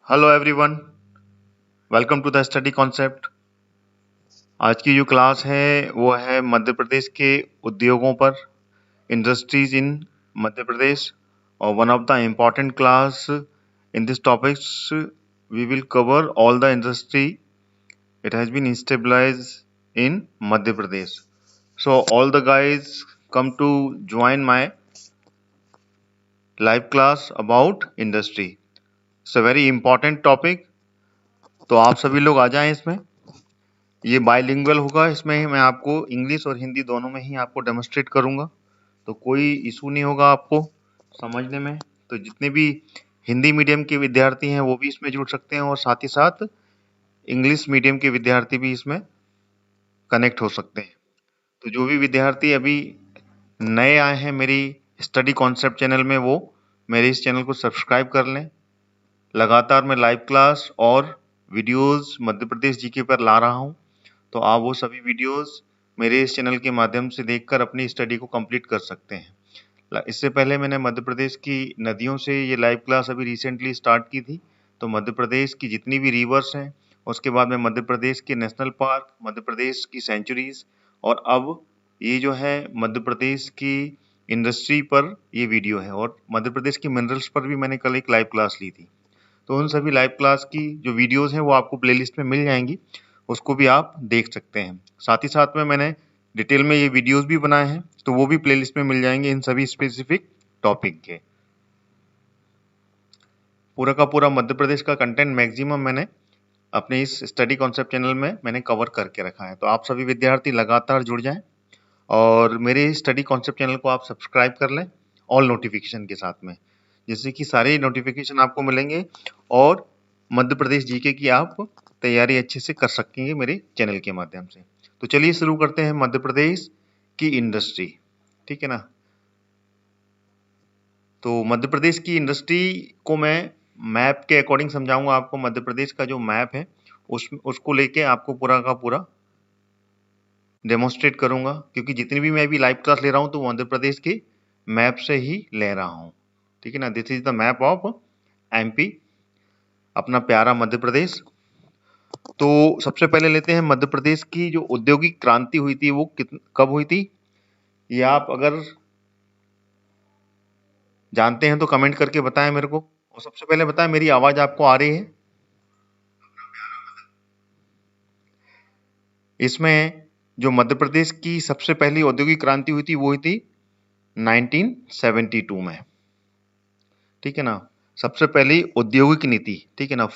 Hello everyone, welcome to the study concept. आज की जो क्लास है वो है मध्य प्रदेश के उद्योगों पर, इंडस्ट्रीज इन मध्य प्रदेश। और one of the important class in this topics we will cover all the industry it has been stabilised in Madhya Pradesh. So all the guys come to join my live class about industry. It's a very important topic, तो आप सभी लोग आ जाएं इसमें। ये bilingual होगा, इसमें मैं आपको इंग्लिश और हिंदी दोनों में ही आपको डेमोन्स्ट्रेट करूंगा, तो कोई इशू नहीं होगा आपको समझने में। तो जितने भी हिंदी मीडियम के विद्यार्थी हैं वो भी इसमें जुड़ सकते हैं और साथ ही साथ इंग्लिश मीडियम के विद्यार्थी भी इसमें कनेक्ट हो सकते हैं। तो जो भी विद्यार्थी अभी नए आए हैं मेरी स्टडी कॉन्सेप्ट चैनल में, वो मेरे इस चैनल को सब्सक्राइब कर लें। लगातार मैं लाइव क्लास और वीडियोस मध्य प्रदेश जीके पर ला रहा हूँ, तो आप वो सभी वीडियोस मेरे इस चैनल के माध्यम से देखकर अपनी स्टडी को कंप्लीट कर सकते हैं। इससे पहले मैंने मध्य प्रदेश की नदियों से ये लाइव क्लास अभी रिसेंटली स्टार्ट की थी। तो मध्य प्रदेश की जितनी भी रिवर्स हैं, उसके बाद में मध्य प्रदेश के नेशनल पार्क, मध्य प्रदेश की सेंचुरीज, और अब ये जो है मध्य प्रदेश की इंडस्ट्री पर ये वीडियो है। और मध्य प्रदेश की मिनरल्स पर भी मैंने कल एक लाइव क्लास ली थी। तो उन सभी लाइव क्लास की जो वीडियोस हैं वो आपको प्लेलिस्ट में मिल जाएंगी, उसको भी आप देख सकते हैं। साथ ही साथ में मैंने डिटेल में ये वीडियोस भी बनाए हैं, तो वो भी प्लेलिस्ट में मिल जाएंगे इन सभी स्पेसिफिक टॉपिक के। पूरा का पूरा मध्य प्रदेश का कंटेंट मैक्सिमम मैंने अपने इस स्टडी कॉन्सेप्ट चैनल में मैंने कवर करके रखा है। तो आप सभी विद्यार्थी लगातार जुड़ जाएं और मेरे स्टडी कॉन्सेप्ट चैनल को आप सब्सक्राइब कर लें ऑल नोटिफिकेशन के साथ में, जिससे कि सारे नोटिफिकेशन आपको मिलेंगे और मध्य प्रदेश जीके की आप तैयारी अच्छे से कर सकेंगे मेरे चैनल के माध्यम से। तो चलिए शुरू करते हैं मध्य प्रदेश की इंडस्ट्री, ठीक है ना। तो मध्य प्रदेश की इंडस्ट्री को मैं मैप के अकॉर्डिंग समझाऊंगा आपको। मध्य प्रदेश का जो मैप है उसको लेके आपको पूरा का पूरा डेमोन्स्ट्रेट करूंगा, क्योंकि जितनी भी मैं अभी लाइव क्लास ले रहा हूं तो मध्य प्रदेश के मैप से ही ले रहा हूं, ठीक है ना। This is the map of MP, अपना प्यारा मध्य प्रदेश। तो सबसे पहले लेते हैं मध्य प्रदेश की जो औद्योगिक क्रांति हुई थी वो कब हुई थी, ये आप अगर जानते हैं तो कमेंट करके बताएं मेरे को। और सबसे पहले बताएं मेरी आवाज आपको आ रही है। इसमें जो मध्य प्रदेश की सबसे पहली औद्योगिक क्रांति हुई थी वो हुई थी 1972 में, ठीक है ना। सबसे पहली औद्योगिक नीति, ठीक है ना,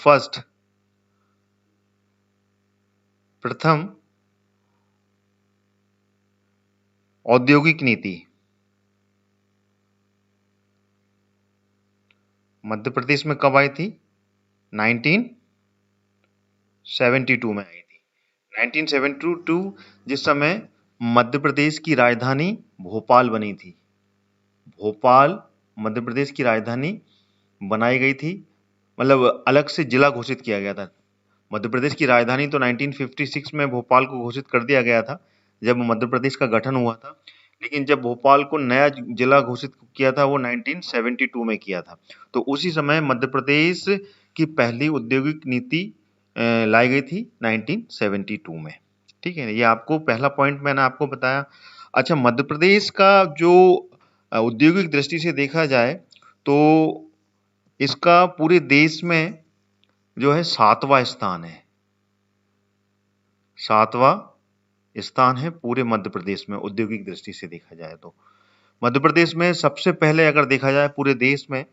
प्रथम औद्योगिक नीति मध्य प्रदेश में कब आई थी? 1972 में आई थी। 1972 जिस समय मध्य प्रदेश की राजधानी भोपाल बनी थी। भोपाल मध्य प्रदेश की राजधानी बनाई गई थी, मतलब अलग से जिला घोषित किया गया था। मध्य प्रदेश की राजधानी तो 1956 में भोपाल को घोषित कर दिया गया था जब मध्य प्रदेश का गठन हुआ था, लेकिन जब भोपाल को नया जिला घोषित किया था वो 1972 में किया था। तो उसी समय मध्य प्रदेश की पहली औद्योगिक नीति लाई गई थी 1972 में, ठीक है। ये आपको पहला पॉइंट मैंने आपको बताया। अच्छा, मध्य प्रदेश का जो औद्योगिक दृष्टि से देखा जाए तो इसका पूरे देश में जो है 7वां स्थान है। 7वां स्थान है पूरे मध्य प्रदेश में औद्योगिक दृष्टि से देखा जाए तो। मध्य प्रदेश में सबसे पहले अगर देखा जाए पूरे देश में,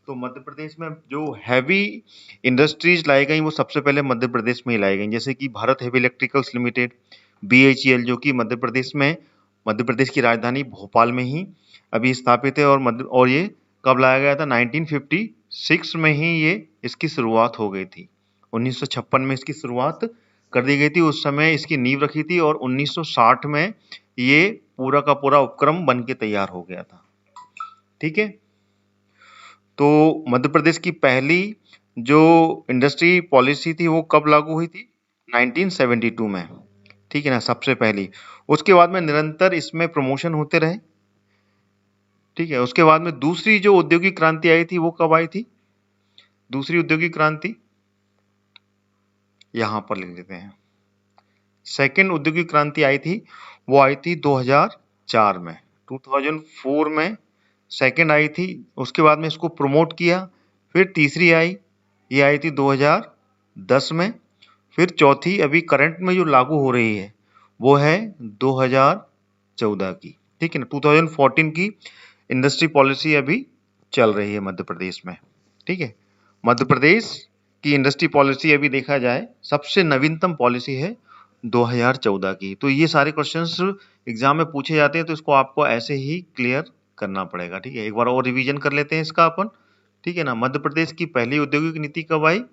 तो मध्य प्रदेश में जो हैवी इंडस्ट्रीज लाई गई वो सबसे पहले मध्य प्रदेश में ही लाई गई, जैसे कि Bharat heavy electricals limited BHEL, जो कि मध्य प्रदेश में, मध्य प्रदेश की राजधानी भोपाल में ही अभी स्थापित है। और ये कब लाया गया था? 1956 में ही ये इसकी शुरुआत हो गई थी। 1956 में इसकी शुरुआत कर दी गई थी, उस समय इसकी नींव रखी थी और 1960 में ये पूरा का पूरा उपक्रम बन के तैयार हो गया था, ठीक है। तो मध्य प्रदेश की पहली जो इंडस्ट्री पॉलिसी थी वो कब लागू हुई थी? 1972 में, ठीक है ना, सबसे पहली। उसके बाद में निरंतर इसमें प्रमोशन होते रहे, ठीक है। उसके बाद में दूसरी जो औद्योगिक क्रांति आई थी वो कब आई थी? दूसरी औद्योगिक क्रांति यहाँ पर लिख देते हैं। सेकेंड औद्योगिक क्रांति आई थी, वो आई थी 2004 में। 2004 में सेकेंड आई थी, उसके बाद में इसको प्रमोट किया। फिर तीसरी आई, ये आई थी 2010 में। फिर चौथी अभी करंट में जो लागू हो रही है वो है 2014 की, ठीक है ना। 2014 की इंडस्ट्री पॉलिसी अभी चल रही है मध्य प्रदेश में, ठीक है। मध्य प्रदेश की इंडस्ट्री पॉलिसी अभी देखा जाए सबसे नवीनतम पॉलिसी है 2014 की। तो ये सारे क्वेश्चंस एग्जाम में पूछे जाते हैं, तो इसको आपको ऐसे ही क्लियर करना पड़ेगा, ठीक है। एक बार और रिवीजन कर लेते हैं इसका अपन, ठीक है ना। मध्य प्रदेश की पहली औद्योगिक नीति कब आई?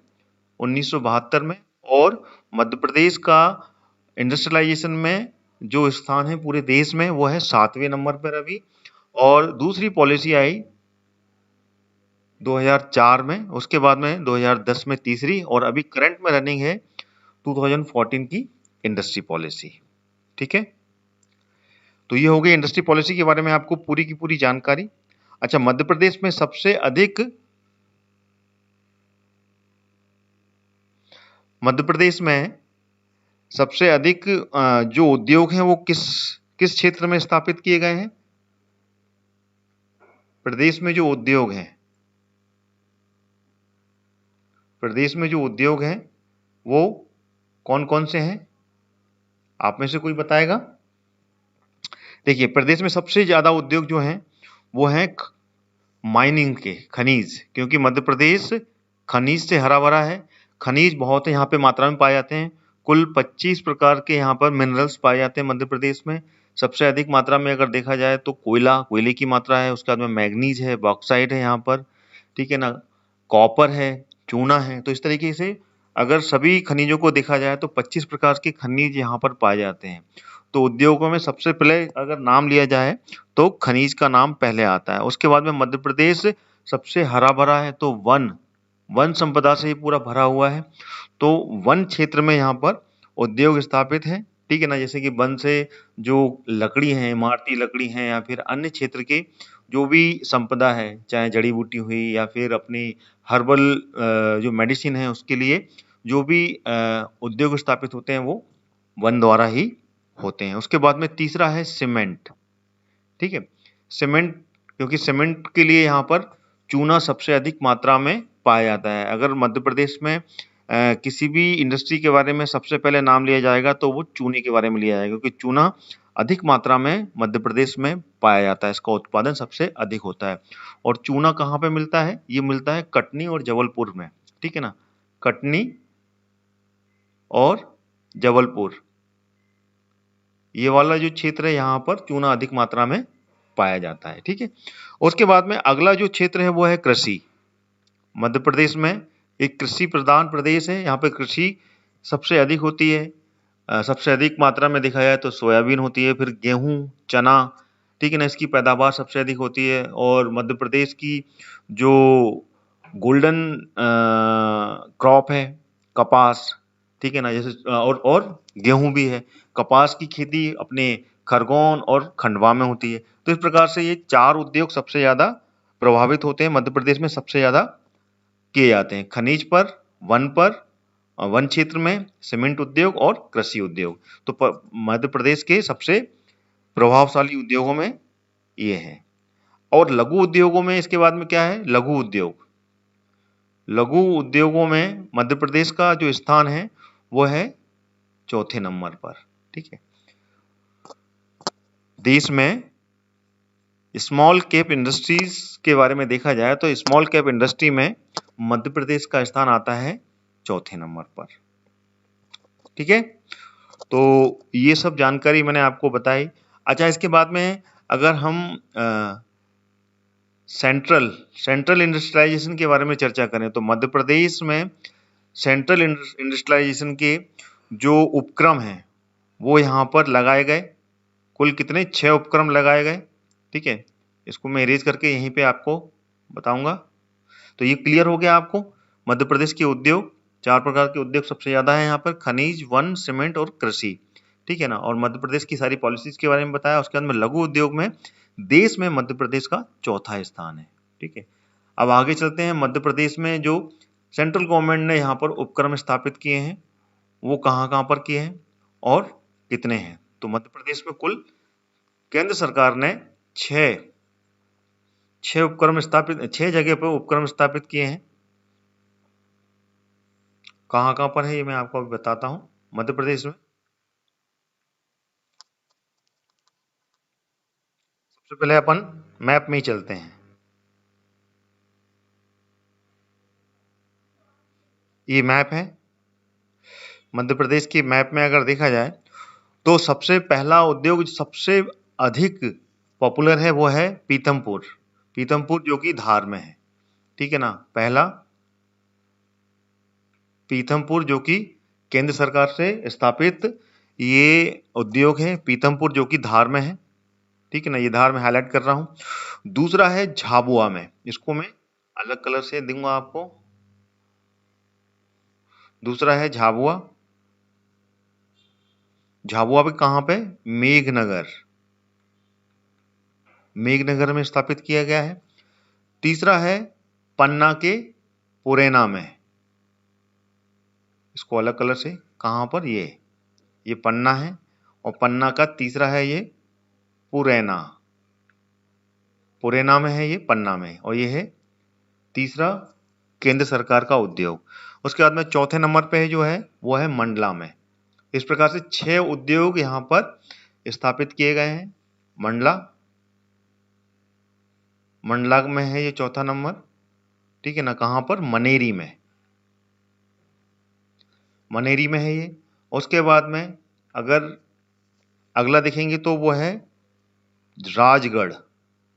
1972 में। और मध्य प्रदेश का इंडस्ट्रियलाइजेशन में जो स्थान है पूरे देश में वो है 7वें नंबर पर अभी। और दूसरी पॉलिसी आई 2004 में, उसके बाद में 2010 में तीसरी, और अभी करंट में रनिंग है 2014 की इंडस्ट्री पॉलिसी, ठीक है। तो ये हो गई इंडस्ट्री पॉलिसी के बारे में आपको पूरी की पूरी जानकारी। अच्छा, मध्य प्रदेश में सबसे अधिक जो उद्योग हैं वो किस क्षेत्र में स्थापित किए गए हैं? प्रदेश में जो उद्योग हैं वो कौन कौन से हैं? आप में से कोई बताएगा? देखिए, प्रदेश में सबसे ज्यादा उद्योग जो हैं वो हैं माइनिंग के, खनिज, क्योंकि मध्य प्रदेश खनिज से हरा भरा है। खनिज बहुत यहाँ पे मात्रा में पाए जाते हैं। कुल 25 प्रकार के यहाँ पर मिनरल्स पाए जाते हैं मध्य प्रदेश में। सबसे अधिक मात्रा में अगर देखा जाए तो कोयले की मात्रा है, उसके बाद में मैग्नीज है, बॉक्साइट है यहाँ पर, ठीक है ना, कॉपर है, चूना है। तो इस तरीके से अगर सभी खनिजों को देखा जाए तो 25 प्रकार के खनिज यहाँ पर पाए जाते हैं। तो उद्योगों में सबसे पहले अगर नाम लिया जाए तो खनिज का नाम पहले आता है। उसके बाद में मध्य प्रदेश सबसे हरा भरा है, तो वन संपदा से ही पूरा भरा हुआ है। तो वन क्षेत्र में यहाँ पर उद्योग स्थापित है, ठीक है ना। जैसे कि वन से जो लकड़ी है, इमारती लकड़ी है, या फिर अन्य क्षेत्र के जो भी संपदा है, चाहे जड़ी बूटी हुई या फिर अपनी हर्बल जो मेडिसिन है उसके लिए जो भी उद्योग स्थापित होते हैं वो वन द्वारा ही होते हैं। उसके बाद में तीसरा है सीमेंट, ठीक है। सीमेंट, क्योंकि सीमेंट के लिए यहाँ पर चूना सबसे अधिक मात्रा में पाया जाता है। अगर मध्य प्रदेश में किसी भी इंडस्ट्री के बारे में सबसे पहले नाम लिया जाएगा तो वो चूने के बारे में लिया जाएगा, क्योंकि चूना अधिक मात्रा में मध्य प्रदेश में पाया जाता है, इसका उत्पादन सबसे अधिक होता है। और चूना कहाँ पे मिलता है? ये मिलता है कटनी और जबलपुर में, ठीक है ना। कटनी और जबलपुर, ये वाला जो क्षेत्र है यहाँ पर चूना अधिक मात्रा में पाया जाता है, ठीक है। उसके बाद में अगला जो क्षेत्र है वो है कृषि। मध्य प्रदेश में एक कृषि प्रधान प्रदेश है, यहाँ पे कृषि सबसे अधिक होती है। सबसे अधिक मात्रा में देखा जाए तो सोयाबीन होती है, फिर गेहूं, चना, ठीक है ना, इसकी पैदावार सबसे अधिक होती है। और मध्य प्रदेश की जो गोल्डन क्रॉप है कपास, ठीक है ना, जैसे और गेहूं भी है। कपास की खेती अपने खरगोन और खंडवा में होती है। तो इस प्रकार से ये चार उद्योग सबसे ज्यादा प्रभावित होते हैं मध्य प्रदेश में, सबसे ज्यादा किए जाते हैं। खनिज पर, वन क्षेत्र में, सीमेंट उद्योग और कृषि उद्योग। तो मध्य प्रदेश के सबसे प्रभावशाली उद्योगों में ये है। और लघु उद्योगों में इसके बाद में क्या है? लघु उद्योग। लघु उद्योगों में मध्य प्रदेश का जो स्थान है वो है चौथे नंबर पर, ठीक है। देश में स्मॉल कैप इंडस्ट्रीज के बारे में देखा जाए तो स्मॉल कैप इंडस्ट्री में मध्य प्रदेश का स्थान आता है चौथे नंबर पर, ठीक है। तो ये सब जानकारी मैंने आपको बताई। अच्छा, इसके बाद में अगर हम सेंट्रल इंडस्ट्रियलाइजेशन के बारे में चर्चा करें तो मध्य प्रदेश में सेंट्रल इंडस्ट्रियलाइजेशन के जो उपक्रम हैं वो यहाँ पर लगाए गए। कुल कितने? 6 उपक्रम लगाए गए, ठीक है। इसको मैं इरेज करके यहीं पे आपको बताऊंगा। तो ये क्लियर हो गया आपको। मध्य प्रदेश के उद्योग, 4 प्रकार के उद्योग सबसे ज्यादा है यहाँ पर, खनिज, वन, सीमेंट और कृषि, ठीक है ना। और मध्य प्रदेश की सारी पॉलिसीज के बारे में बताया। उसके बाद में लघु उद्योग में देश में मध्य प्रदेश का चौथा स्थान है, ठीक है। अब आगे चलते हैं। मध्य प्रदेश में जो सेंट्रल गवर्नमेंट ने यहाँ पर उपक्रम स्थापित किए हैं वो कहाँ कहाँ पर किए हैं और कितने हैं। तो मध्य प्रदेश में कुल केंद्र सरकार ने छह जगह पर उपक्रम स्थापित किए हैं। कहाँ कहाँ पर है ये मैं आपको अभी बताता हूँ। मध्य प्रदेश में सबसे पहले अपन मैप में ही चलते हैं। ये मैप है मध्य प्रदेश की। मैप में अगर देखा जाए तो सबसे पहला उद्योग जो सबसे अधिक पॉपुलर है वो है पीथमपुर जो कि धार में है। ठीक है ना, पहला पीथमपुर जो कि केंद्र सरकार से स्थापित ये उद्योग है, पीथमपुर जो कि धार में है। ठीक है ना, ये धार में हाईलाइट कर रहा हूं। दूसरा है झाबुआ में, इसको मैं अलग कलर से दूंगा आपको। दूसरा है झाबुआ पे कहां पे, मेघनगर में स्थापित किया गया है। तीसरा है पन्ना के पुरैना में, इसको अलग कलर से, कहां पर, ये पन्ना है और पन्ना का तीसरा है ये पुरैना में है, ये पन्ना में, और ये है तीसरा केंद्र सरकार का उद्योग। उसके बाद में चौथे नंबर पे जो है वो है मंडला में। इस प्रकार से 6 उद्योग यहाँ पर स्थापित किए गए हैं। मंडला में है ये चौथा नंबर। ठीक है ना, कहाँ पर, मनेरी में है ये। उसके बाद में अगर अगला देखेंगे तो वो है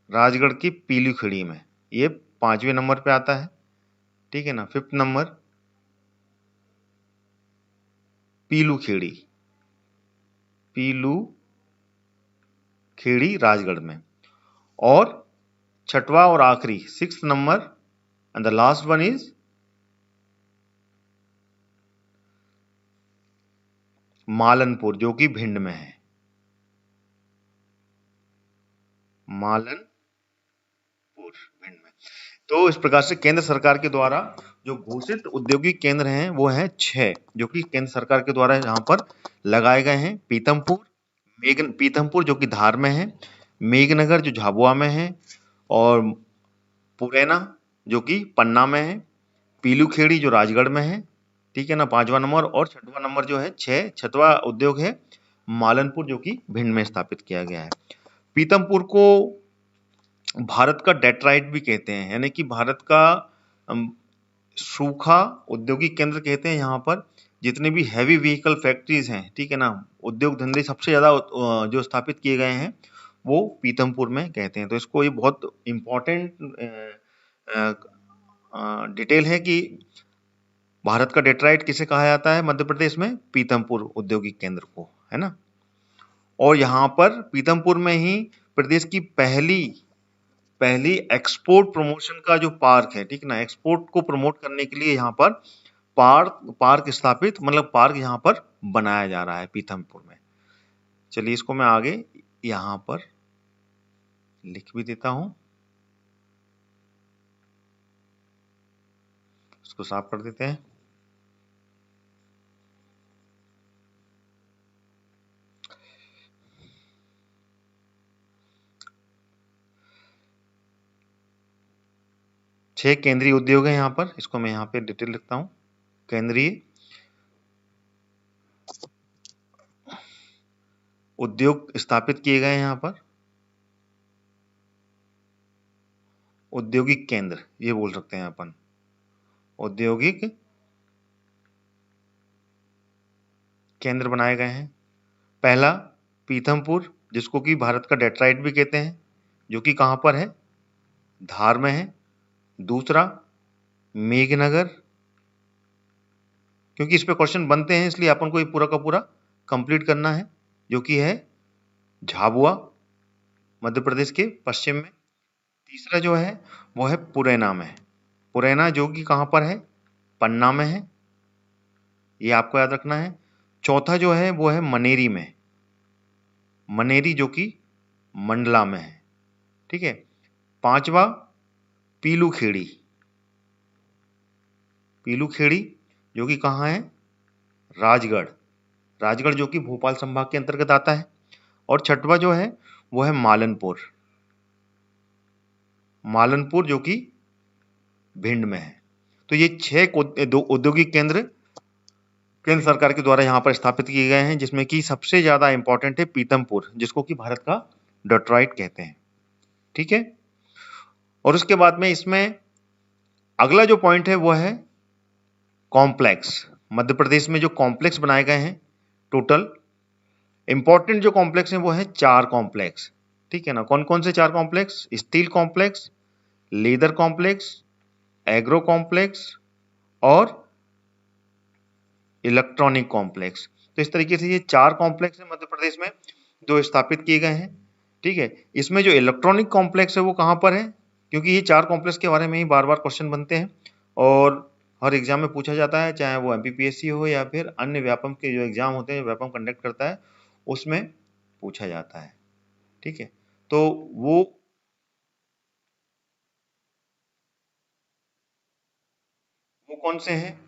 राजगढ़ की पीलीखेड़ी में, ये 5वें नंबर पे आता है। ठीक है ना, 5th नंबर पीलूखेड़ी राजगढ़ में। और छठवां और आखिरी 6th number and the last one is Malanpur जो कि भिंड में है। तो इस प्रकार से केंद्र सरकार के द्वारा जो घोषित औद्योगिक केंद्र हैं वो हैं 6, जो कि केंद्र सरकार के द्वारा यहाँ पर लगाए गए हैं। पीथमपुर जो कि धार में है, मेघनगर जो झाबुआ में है, और पुरैना जो कि पन्ना में है, पीलूखेड़ी जो राजगढ़ में है। ठीक है ना, 5वां नंबर। और 6वां नंबर जो है, छठवां उद्योग है मालनपुर जो कि भिंड में स्थापित किया गया है। पीथमपुर को भारत का डेट्राइट भी कहते हैं, यानी कि भारत का सूखा औद्योगिक केंद्र कहते हैं। यहाँ पर जितने भी हैवी व्हीकल फैक्ट्रीज हैं, ठीक है ना, उद्योग धंधे सबसे ज्यादा जो स्थापित किए गए हैं वो पीथमपुर में कहते हैं। तो इसको ये बहुत इम्पोर्टेंट डिटेल है कि भारत का डेट्राइट किसे कहा जाता है मध्य प्रदेश में, पीथमपुर औद्योगिक केंद्र को, है ना। और यहाँ पर पीथमपुर में ही प्रदेश की पहली एक्सपोर्ट प्रमोशन का जो पार्क है, ठीक ना, एक्सपोर्ट को प्रमोट करने के लिए यहाँ पर पार्क स्थापित, मतलब पार्क यहाँ पर बनाया जा रहा है पीथमपुर में। चलिए इसको मैं आगे यहाँ पर लिख भी देता हूं, इसको साफ कर देते हैं। छह केंद्रीय उद्योग है यहाँ पर, इसको मैं यहाँ पे डिटेल लिखता हूं। केंद्रीय उद्योग स्थापित किए गए हैं यहाँ पर, औद्योगिक केंद्र ये बोल सकते हैं अपन, औद्योगिक केंद्र बनाए गए हैं। पहला पीथमपुर, जिसको कि भारत का डेट्राइट भी कहते हैं, जो कि कहां पर है, धार में है। दूसरा मेघनगर, क्योंकि इस पे क्वेश्चन बनते हैं इसलिए अपन को ये पूरा का पूरा कंप्लीट करना है, जो कि है झाबुआ, मध्य प्रदेश के पश्चिम में। तीसरा जो है वो है पुरैना जो कि कहां पर है, पन्ना में है, ये आपको याद रखना है। चौथा जो है वो है मनेरी जो कि मंडला में है। ठीक है। पांचवा पीलूखेड़ी जो कि कहाँ है, राजगढ़, राजगढ़ जो कि भोपाल संभाग के अंतर्गत आता है। और छठवां जो है वो है मालनपुर, मालनपुर जो कि भिंड में है। तो ये 6 औद्योगिक केंद्र केंद्र सरकार के द्वारा यहाँ पर स्थापित किए गए हैं, जिसमें कि सबसे ज्यादा इंपॉर्टेंट है पीतमपुर, जिसको कि भारत का डेट्रॉइट कहते हैं। ठीक है। और उसके बाद में इसमें अगला जो पॉइंट है वो है कॉम्प्लेक्स। मध्य प्रदेश में जो कॉम्प्लेक्स बनाए गए हैं, टोटल इंपॉर्टेंट जो कॉम्प्लेक्स हैं वो है 4 कॉम्प्लेक्स। ठीक है ना। कौन कौन से 4 complex? Steel complex, leather complex, agro complex और इलेक्ट्रॉनिक कॉम्प्लेक्स। तो इस तरीके से ये 4 कॉम्प्लेक्स है मध्य प्रदेश में जो स्थापित किए गए हैं। ठीक है। इसमें जो इलेक्ट्रॉनिक कॉम्प्लेक्स है वो कहाँ पर है? क्योंकि ये 4 कॉम्प्लेक्स के बारे में ही बार बार क्वेश्चन बनते हैं और हर एग्जाम में पूछा जाता है, चाहे वो एमपीपीएससी हो या फिर अन्य व्यापम के जो एग्जाम होते हैं, व्यापम कंडक्ट करता है, उसमें पूछा जाता है। ठीक है। तो वो कौन से हैं?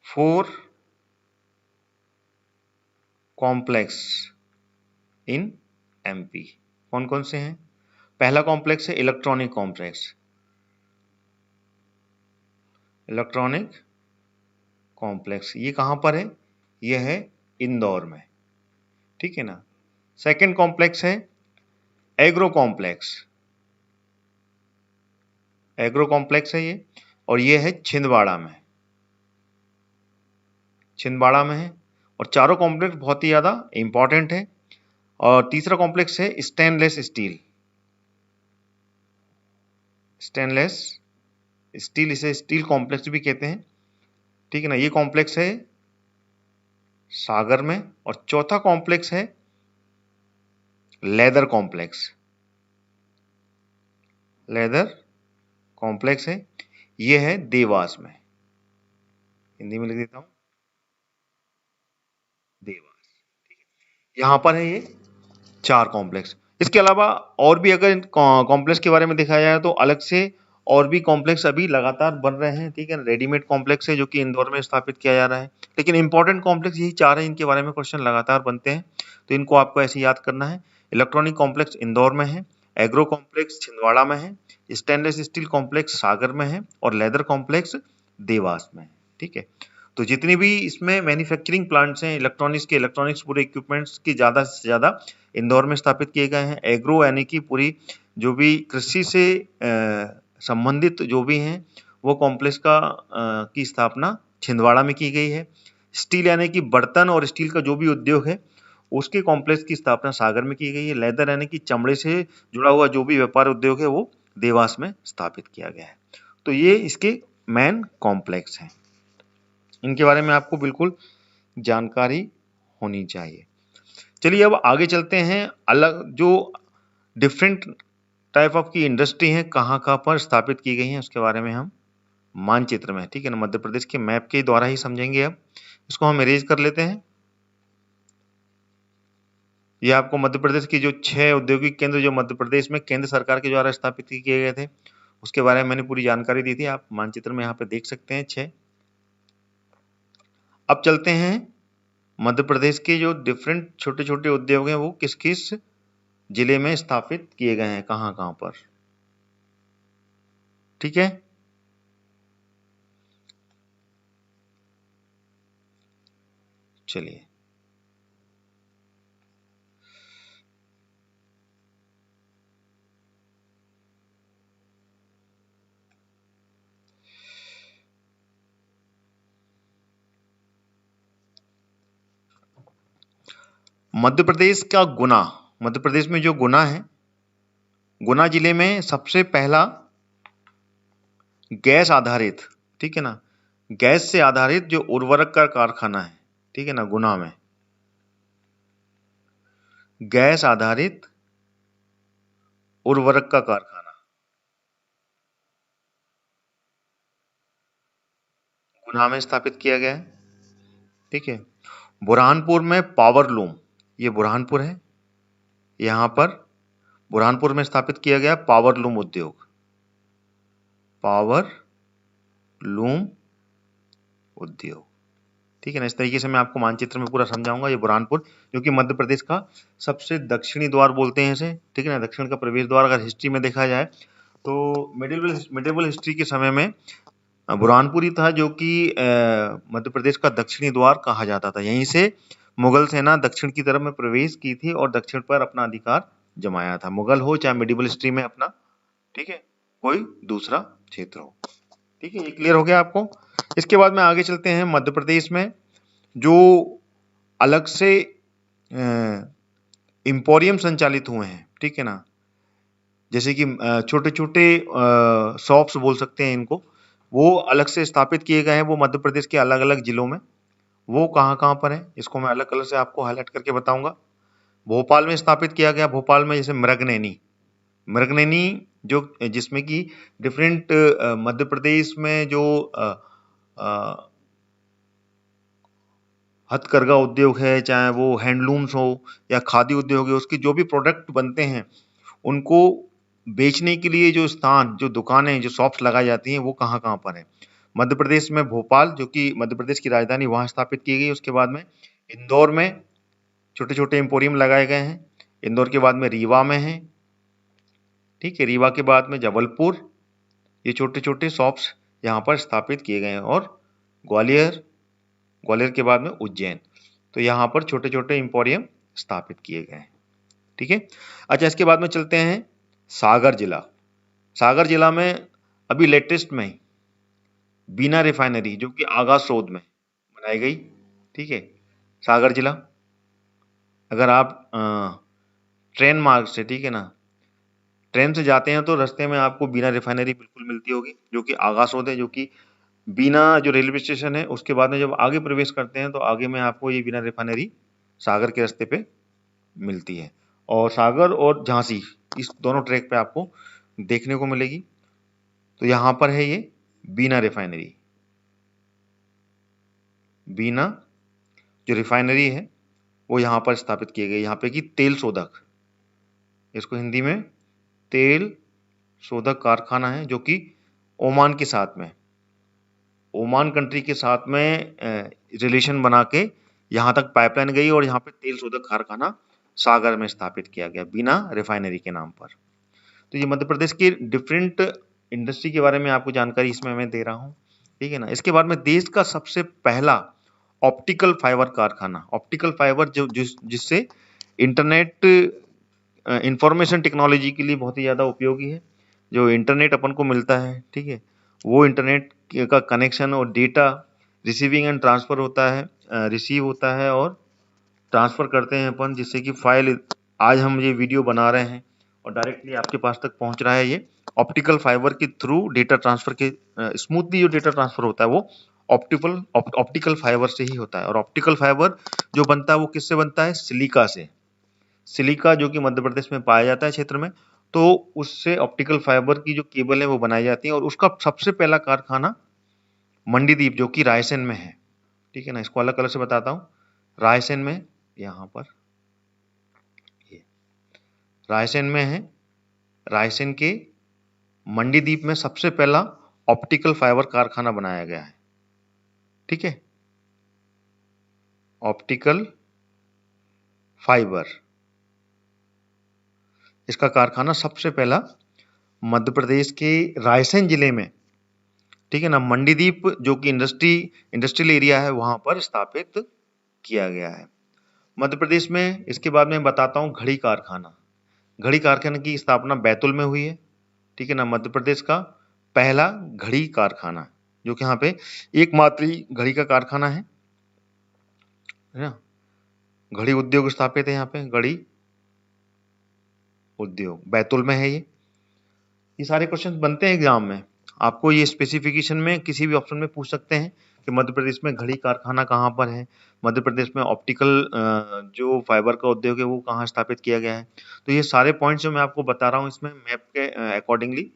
4 कॉम्प्लेक्स इन एमपी। कौन कौन से हैं? पहला कॉम्प्लेक्स है इलेक्ट्रॉनिक कॉम्प्लेक्स, इलेक्ट्रॉनिक कॉम्प्लेक्स ये कहां पर है? ये है इंदौर में। ठीक है ना। सेकंड कॉम्प्लेक्स है एग्रो कॉम्प्लेक्स, एग्रो कॉम्प्लेक्स है ये, और ये है छिंदवाड़ा में, छिंदवाड़ा में है। और चारों कॉम्प्लेक्स बहुत ही ज्यादा इंपॉर्टेंट है। और तीसरा कॉम्प्लेक्स है स्टेनलेस स्टील, स्टेनलेस स्टील, इसे स्टील कॉम्प्लेक्स भी कहते हैं। ठीक है ना। ये कॉम्प्लेक्स है सागर में। और चौथा कॉम्प्लेक्स है लेदर कॉम्प्लेक्स, लेदर कॉम्प्लेक्स है, ये है देवास में। हिंदी में लिख देता हूं, देवास। यहां पर है ये 4 कॉम्प्लेक्स। इसके अलावा और भी अगर कॉम्प्लेक्स के बारे में देखा जाए तो अलग से और भी कॉम्प्लेक्स अभी लगातार बन रहे हैं। ठीक है। रेडीमेड कॉम्प्लेक्स है जो कि इंदौर में स्थापित किया जा रहा है, लेकिन इंपॉर्टेंट कॉम्प्लेक्स यही 4 है, इनके बारे में क्वेश्चन लगातार बनते हैं, तो इनको आपको ऐसे याद करना है। इलेक्ट्रॉनिक कॉम्प्लेक्स इंदौर में है, एग्रो कॉम्प्लेक्स छिंदवाड़ा में है, स्टेनलेस स्टील कॉम्प्लेक्स सागर में है और लेदर कॉम्प्लेक्स देवास में है। ठीक है। तो जितने भी इसमें मैन्युफैक्चरिंग प्लांट्स हैं इलेक्ट्रॉनिक्स के, इलेक्ट्रॉनिक्स पूरे इक्विपमेंट्स की ज्यादा से ज्यादा इंदौर में स्थापित किए गए हैं। एग्रो यानी कि पूरी जो भी कृषि से संबंधित जो भी हैं वो कॉम्प्लेक्स का की स्थापना छिंदवाड़ा में की गई है। स्टील यानी कि बर्तन और स्टील का जो भी उद्योग है उसके कॉम्प्लेक्स की स्थापना सागर में की गई है। लेदर यानी कि चमड़े से जुड़ा हुआ जो भी व्यापार उद्योग है वो देवास में स्थापित किया गया है। तो ये इसके मेन कॉम्प्लेक्स हैं, इनके बारे में आपको बिल्कुल जानकारी होनी चाहिए। चलिए अब आगे चलते हैं। अलग जो डिफरेंट टाइप ऑफ की इंडस्ट्री है कहाँ कहाँ पर स्थापित की गई हैं उसके बारे में हम मानचित्र में, ठीक है ना, मध्य प्रदेश के मैप के द्वारा ही समझेंगे। अब इसको हम इरेज कर लेते हैं। ये आपको मध्य प्रदेश की जो 6 औद्योगिक केंद्र जो मध्य प्रदेश में केंद्र सरकार के द्वारा स्थापित किए गए थे उसके बारे में मैंने पूरी जानकारी दी थी। आप मानचित्र में यहाँ पे देख सकते हैं 6। अब चलते हैं मध्य प्रदेश के जो डिफरेंट छोटे छोटे उद्योग हैं वो किस किस जिले में स्थापित किए गए हैं, कहाँ कहाँ पर। ठीक है। चलिए मध्य प्रदेश का गुना, मध्य प्रदेश में जो गुना है, गुना जिले में सबसे पहला गैस आधारित, ठीक है ना, गैस से आधारित जो उर्वरक का कारखाना है, ठीक है ना, गुना में गैस आधारित उर्वरक का कारखाना गुना में स्थापित किया गया है। ठीक है। बुरहानपुर में पावर लूम, ये बुरहानपुर है, यहां पर बुरहानपुर में स्थापित किया गया पावर लूम उद्योग, पावर लूम उद्योग। ठीक है ना, इस तरीके से मैं आपको मानचित्र में पूरा समझाऊंगा। ये बुरहानपुर जो कि मध्य प्रदेश का सबसे दक्षिणी द्वार बोलते हैं इसे, ठीक है ना, दक्षिण का प्रवेश द्वार। अगर हिस्ट्री में देखा जाए तो मिडिवल हिस्ट्री के समय में बुरहानपुर ही था जो कि मध्य प्रदेश का दक्षिणी द्वार कहा जाता था। यहीं से मुगल सेना दक्षिण की तरफ में प्रवेश की थी और दक्षिण पर अपना अधिकार जमाया था। मुगल हो चाहे मिडिवल हिस्ट्री में अपना, ठीक है, कोई दूसरा क्षेत्र हो। ठीक है, ये क्लियर हो गया आपको। इसके बाद में आगे चलते हैं। मध्य प्रदेश में जो अलग से एम्पोरियम संचालित हुए हैं, ठीक है ना, जैसे कि छोटे छोटे शॉप्स बोल सकते हैं इनको, वो अलग से स्थापित किए गए हैं, वो मध्य प्रदेश के अलग अलग जिलों में। वो कहाँ कहाँ पर है, इसको मैं अलग कलर से आपको हाईलाइट करके बताऊंगा। भोपाल में स्थापित किया गया। भोपाल में जैसे मृगनैनी जो जिसमें कि डिफरेंट मध्य प्रदेश में जो हथकरघा उद्योग है, चाहे वो हैंडलूम्स हो या खादी उद्योग है, उसके जो भी प्रोडक्ट बनते हैं उनको बेचने के लिए जो स्थान, जो दुकानें, जो शॉप्स लगाई जाती हैं, वो कहाँ कहाँ पर है। मध्य प्रदेश में भोपाल जो कि मध्य प्रदेश की राजधानी, वहाँ स्थापित की गई। उसके बाद में इंदौर में छोटे छोटे एम्पोरियम लगाए गए हैं। इंदौर के बाद में रीवा में है, ठीक है, रीवा के बाद में जबलपुर, ये छोटे छोटे शॉप्स यहाँ पर स्थापित किए गए हैं। और ग्वालियर के बाद में उज्जैन, तो यहाँ पर छोटे छोटे एम्पोरियम स्थापित किए गए हैं। ठीक है, अच्छा, इसके बाद में चलते हैं सागर जिला। सागर जिला में अभी लेटेस्ट में बीना रिफाइनरी जो कि आगा सोद में बनाई गई। ठीक है, सागर जिला, अगर आप ट्रेन मार्ग से, ठीक है ना, ट्रेन से जाते हैं तो रास्ते में आपको बीना रिफाइनरी बिल्कुल मिलती होगी, जो कि आगा सोद है, जो कि बीना जो रेलवे स्टेशन है उसके बाद में जब आगे प्रवेश करते हैं तो आगे में आपको ये बीना रिफाइनरी सागर के रास्ते पे मिलती है। और सागर और झांसी, इस दोनों ट्रैक पे आपको देखने को मिलेगी। तो यहाँ पर है ये बीना रिफाइनरी। बीना जो रिफाइनरी है वो यहाँ पर स्थापित किए गए। यहाँ पे कि तेल शोधक, इसको हिंदी में तेल शोधक कारखाना है, जो कि ओमान के साथ में, ओमान कंट्री के साथ में रिलेशन बना के यहाँ तक पाइपलाइन गई और यहाँ पे तेल शोधक कारखाना सागर में स्थापित किया गया बिना रिफाइनरी के नाम पर। तो ये मध्य प्रदेश के डिफरेंट इंडस्ट्री के बारे में आपको जानकारी इसमें मैं दे रहा हूँ। ठीक है ना, इसके बाद में देश का सबसे पहला ऑप्टिकल फाइबर कारखाना, ऑप्टिकल फाइबर जो जिससे इंटरनेट इंफॉर्मेशन टेक्नोलॉजी के लिए बहुत ही ज़्यादा उपयोगी है। जो इंटरनेट अपन को मिलता है, ठीक है, वो इंटरनेट का कनेक्शन और डेटा रिसीविंग एंड ट्रांसफ़र होता है, रिसीव होता है और ट्रांसफ़र करते हैं अपन, जिससे कि फाइल, आज हम ये वीडियो बना रहे हैं और डायरेक्टली आपके पास तक पहुंच रहा है। ये ऑप्टिकल फाइबर के थ्रू डेटा ट्रांसफ़र के स्मूथली जो डेटा ट्रांसफ़र होता है वो ऑप्टिकल फाइबर से ही होता है। और ऑप्टिकल फाइबर जो बनता है वो किससे बनता है, सिलिका से। सिलिका जो कि मध्य प्रदेश में पाया जाता है क्षेत्र में, तो उससे ऑप्टिकल फाइबर की जो केबल है वो बनाई जाती है। और उसका सबसे पहला कारखाना मंडीदीप जो कि रायसेन में है। ठीक है ना, इसको अलग कलर से बताता हूँ। रायसेन में, यहाँ पर ये रायसेन में है। रायसेन के मंडीदीप में सबसे पहला ऑप्टिकल फाइबर कारखाना बनाया गया है। ठीक है, ऑप्टिकल फाइबर, इसका कारखाना सबसे पहला मध्य प्रदेश के रायसेन जिले में, ठीक है ना, मंडीदीप जो कि इंडस्ट्रियल एरिया है वहां पर स्थापित किया गया है मध्य प्रदेश में। इसके बाद में बताता हूँ घड़ी कारखाना। घड़ी कारखाने की स्थापना बैतूल में हुई है। ठीक है ना, मध्य प्रदेश का पहला घड़ी कारखाना, जो कि यहाँ पे एकमात्र ही घड़ी का कारखाना है ना। घड़ी उद्योग स्थापित है यहाँ पे, घड़ी उद्योग बैतूल में है। ये सारे क्वेश्चन बनते हैं एग्जाम में, आपको ये स्पेसिफिकेशन में किसी भी ऑप्शन में पूछ सकते हैं कि मध्य प्रदेश में घड़ी कारखाना कहाँ पर है, मध्य प्रदेश में ऑप्टिकल जो फाइबर का उद्योग है वो कहाँ स्थापित किया गया है। तो ये सारे पॉइंट्स जो मैं आपको बता रहा हूँ इसमें मैप के अकॉर्डिंगली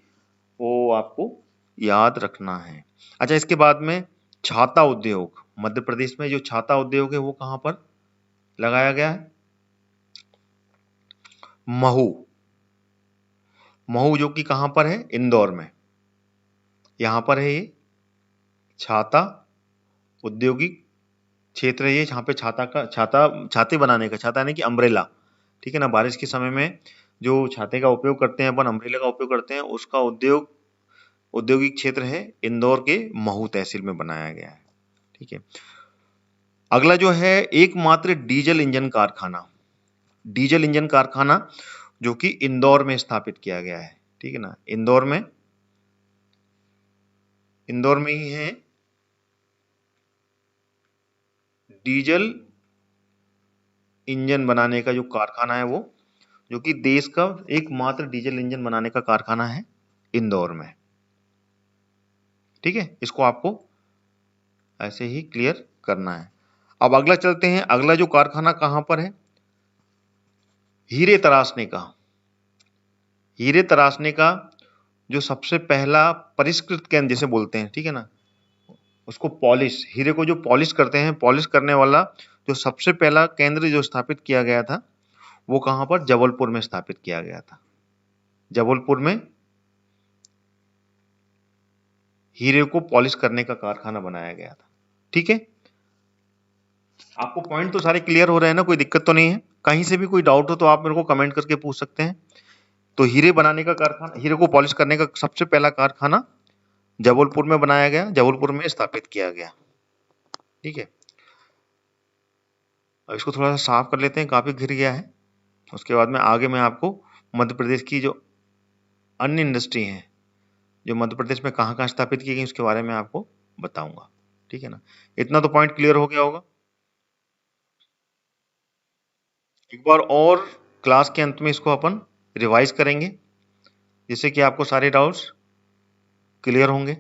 वो आपको याद रखना है। अच्छा, इसके बाद में छाता उद्योग, मध्य प्रदेश में जो छाता उद्योग है वो कहाँ पर लगाया गया है, महू। महू जो कि कहाँ पर है, इंदौर में, यहाँ पर है ये छाता औद्योगिक क्षेत्र है ये, जहाँ पे छाते बनाने का, छाता यानी कि अम्ब्रेला, ठीक है ना, बारिश के समय में जो छाते का उपयोग करते हैं अपन, अम्ब्रेला का उपयोग करते हैं, उसका औद्योगिक क्षेत्र है इंदौर के महू तहसील में बनाया गया है। ठीक है, अगला जो है एकमात्र डीजल इंजन कारखाना, डीजल इंजन कारखाना जो कि इंदौर में स्थापित किया गया है। ठीक है ना, इंदौर में ही है डीजल इंजन बनाने का जो कारखाना है, वो जो कि देश का एकमात्र डीजल इंजन बनाने का कारखाना है इंदौर में। ठीक है, इसको आपको ऐसे ही क्लियर करना है। अब अगला चलते हैं, अगला जो कारखाना कहां पर है, हीरे तराशने का। हीरे तराशने का जो सबसे पहला परिष्कृत केंद्र जिसे बोलते हैं, ठीक है ना, उसको पॉलिश, हीरे को जो पॉलिश करते हैं, पॉलिश करने वाला जो सबसे पहला केंद्र जो स्थापित किया गया था, वो कहां पर, जबलपुर में स्थापित किया गया था। जबलपुर में हीरे को पॉलिश करने का कारखाना बनाया गया था। ठीक है, आपको पॉइंट तो सारे क्लियर हो रहे हैं ना, कोई दिक्कत तो नहीं है? कहीं से भी कोई डाउट हो तो आप मेरे को कमेंट करके पूछ सकते हैं। तो हीरे बनाने का कारखाना, हीरे को पॉलिश करने का सबसे पहला कारखाना जबलपुर में बनाया गया, जबलपुर में स्थापित किया गया। ठीक है, अब इसको थोड़ा सा साफ कर लेते हैं, काफी घिर गया है। उसके बाद में आगे मैं आपको मध्य प्रदेश की जो अन्य इंडस्ट्री हैं, जो मध्य प्रदेश में कहाँ कहाँ स्थापित की गई, उसके बारे में आपको बताऊंगा। ठीक है ना, इतना तो पॉइंट क्लियर हो गया होगा। एक बार और क्लास के अंत में इसको अपन रिवाइज करेंगे, जिससे कि आपको सारे डाउट्स क्लियर होंगे,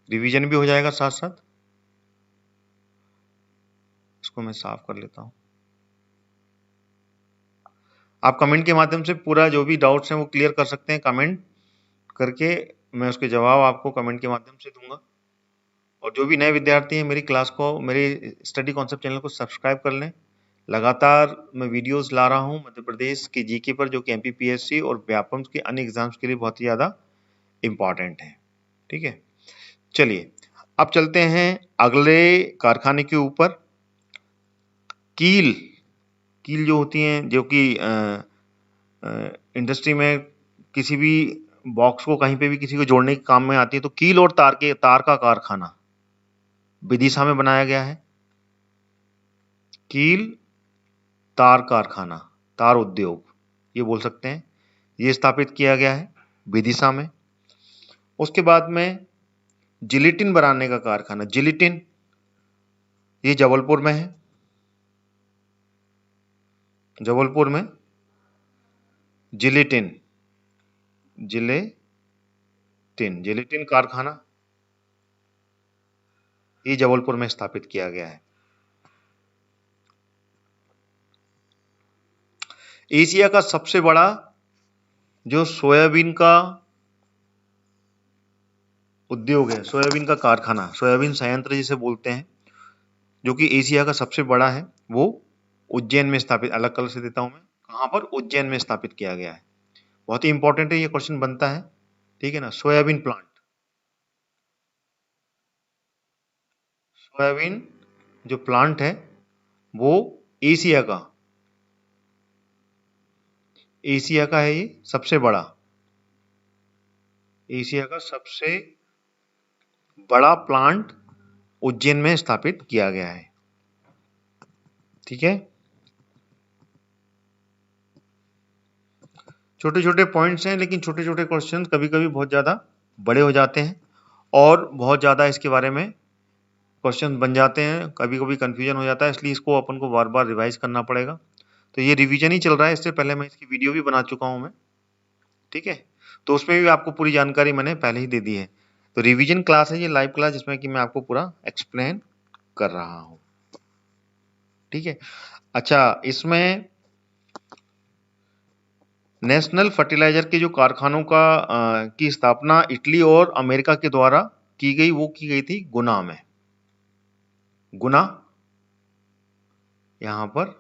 रिवीजन भी हो जाएगा साथ साथ। इसको मैं साफ कर लेता हूं। आप कमेंट के माध्यम से पूरा जो भी डाउट्स हैं वो क्लियर कर सकते हैं, कमेंट करके मैं उसके जवाब आपको कमेंट के माध्यम से दूंगा। और जो भी नए विद्यार्थी हैं, मेरी क्लास को, मेरे स्टडी कॉन्सेप्ट चैनल को सब्सक्राइब कर लें। लगातार मैं वीडियोस ला रहा हूं मध्य प्रदेश के जीके पर, जो कि एमपीपीएससी और व्यापम के अन्य एग्जाम्स के लिए बहुत ही ज़्यादा इम्पॉर्टेंट है। ठीक है, चलिए अब चलते हैं अगले कारखाने के ऊपर। कील, कील जो होती हैं, जो कि इंडस्ट्री में किसी भी बॉक्स को कहीं पे भी किसी को जोड़ने के काम में आती है, तो कील और तार का कारखाना विदिशा में बनाया गया है। कील तार कारखाना, तार उद्योग ये बोल सकते हैं, ये स्थापित किया गया है विदिशा में। उसके बाद में जिलेटिन बनाने का कारखाना, जिलेटिन, ये जबलपुर में है। जबलपुर में जिलेटिन, जिलेटिन कारखाना ये जबलपुर में स्थापित किया गया है। एशिया का सबसे बड़ा जो सोयाबीन का उद्योग है, सोयाबीन का कारखाना, सोयाबीन संयंत्र जिसे बोलते हैं, जो कि एशिया का सबसे बड़ा है, वो उज्जैन में स्थापित, अलग कलर से देता हूं मैं, कहां पर, उज्जैन में स्थापित किया गया है। बहुत ही इंपॉर्टेंट है, ये क्वेश्चन बनता है। ठीक है ना, सोयाबीन प्लांट, सोयाबीन जो प्लांट है वो एशिया का है, ये सबसे बड़ा, एशिया का सबसे बड़ा प्लांट उज्जैन में स्थापित किया गया है। ठीक है, छोटे छोटे पॉइंट्स हैं, लेकिन छोटे छोटे क्वेश्चन कभी कभी बहुत ज़्यादा बड़े हो जाते हैं और बहुत ज़्यादा इसके बारे में क्वेश्चन बन जाते हैं, कभी कभी कंफ्यूजन हो जाता है, इसलिए इसको अपन को बार बार रिवाइज करना पड़ेगा। तो ये रिवीजन ही चल रहा है, इससे पहले मैं इसकी वीडियो भी बना चुका हूँ मैं। ठीक है, तो उसमें भी आपको पूरी जानकारी मैंने पहले ही दे दी है। तो रिवीजन क्लास है ये, लाइव क्लास, जिसमें कि मैं आपको पूरा एक्सप्लेन कर रहा हूँ। ठीक है, अच्छा, इसमें नेशनल फर्टिलाइजर के जो कारखानों की स्थापना इटली और अमेरिका के द्वारा की गई, वो की गई थी गुना में। गुना यहां पर,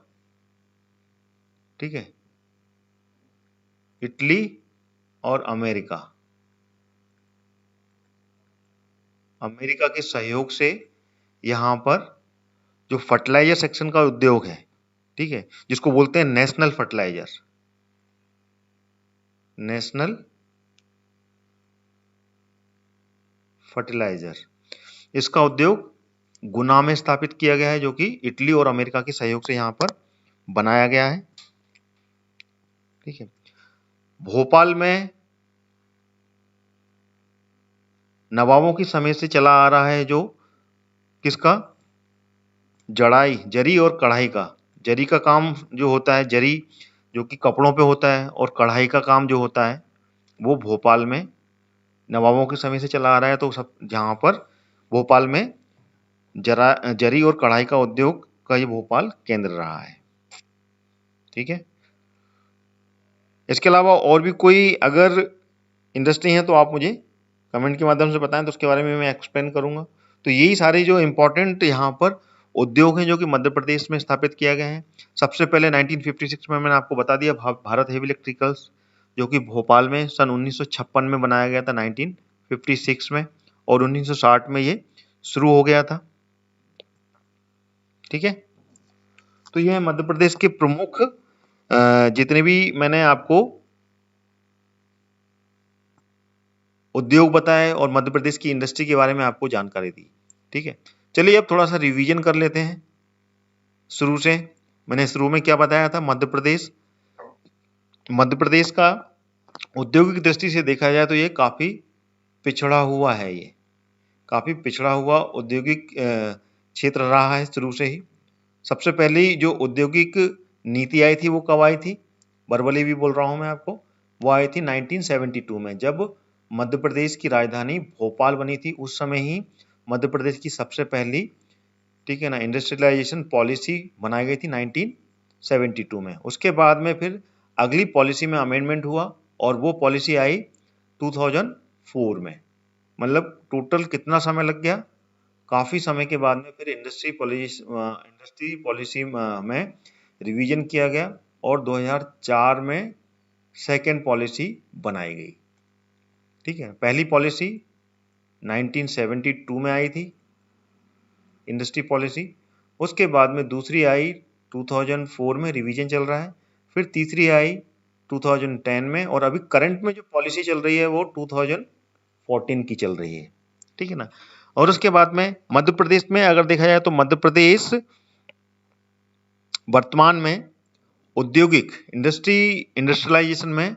ठीक है, इटली और अमेरिका के सहयोग से यहाँ पर जो फर्टिलाइजर सेक्शन का उद्योग है, ठीक है, जिसको बोलते हैं नेशनल फर्टिलाइजर, नेशनल फर्टिलाइजर, इसका उद्योग गुना में स्थापित किया गया है, जो कि इटली और अमेरिका के सहयोग से यहाँ पर बनाया गया है। ठीक है, भोपाल में नवाबों के समय से चला आ रहा है जो किसका, जड़ाई, जरी और कढ़ाई का, जरी का काम जो होता है, जरी जो कि कपड़ों पे होता है, और कढ़ाई का काम जो होता है वो भोपाल में नवाबों के समय से चला आ रहा है। तो सब जहाँ पर भोपाल में जरी और कढ़ाई का उद्योग का ये भोपाल केंद्र रहा है। ठीक है, इसके अलावा और भी कोई अगर इंडस्ट्री है तो आप मुझे कमेंट के माध्यम से बताएं, तो उसके बारे में मैं एक्सप्लेन करूंगा। तो यही सारे जो इम्पोर्टेंट यहाँ पर उद्योग हैं जो कि मध्य प्रदेश में स्थापित किया गया है। सबसे पहले 1956 में मैंने आपको बता दिया भारत हेवी इलेक्ट्रिकल्स, जो कि भोपाल में सन 1956 में बनाया गया था, 1956 में, और 1960 में ये शुरू हो गया था। ठीक है, तो ये मध्य प्रदेश के प्रमुख जितने भी मैंने आपको उद्योग बताए और मध्य प्रदेश की इंडस्ट्री के बारे में आपको जानकारी दी। ठीक है, चलिए अब थोड़ा सा रिवीजन कर लेते हैं शुरू से। मैंने शुरू में क्या बताया था, मध्य प्रदेश का औद्योगिक दृष्टि से देखा जाए तो ये काफी पिछड़ा हुआ है, ये काफी पिछड़ा हुआ औद्योगिक क्षेत्र रहा है शुरू से ही। सबसे पहली जो औद्योगिक नीति आई थी वो कब आई थी, बरबली भी बोल रहा हूं मैं आपको, वो आई थी 1972 में, जब मध्य प्रदेश की राजधानी भोपाल बनी थी। उस समय ही मध्य प्रदेश की सबसे पहली, ठीक है ना, इंडस्ट्रियलाइजेशन पॉलिसी बनाई गई थी 1972 में। उसके बाद में फिर अगली पॉलिसी में अमेंडमेंट हुआ और वो पॉलिसी आई 2004 में। मतलब टोटल कितना समय लग गया, काफी समय के बाद में फिर इंडस्ट्री पॉलिसी में रिवीजन किया गया और 2004 में सेकेंड पॉलिसी बनाई गई। ठीक है, पहली पॉलिसी 1972 में आई थी इंडस्ट्री पॉलिसी, उसके बाद में दूसरी आई 2004 में, रिवीजन चल रहा है, फिर तीसरी आई 2010 में, और अभी करंट में जो पॉलिसी चल रही है वो 2014 की चल रही है। ठीक है ना, और उसके बाद में मध्य प्रदेश में अगर देखा जाए तो मध्य प्रदेश वर्तमान में औद्योगिक इंडस्ट्रियलाइजेशन में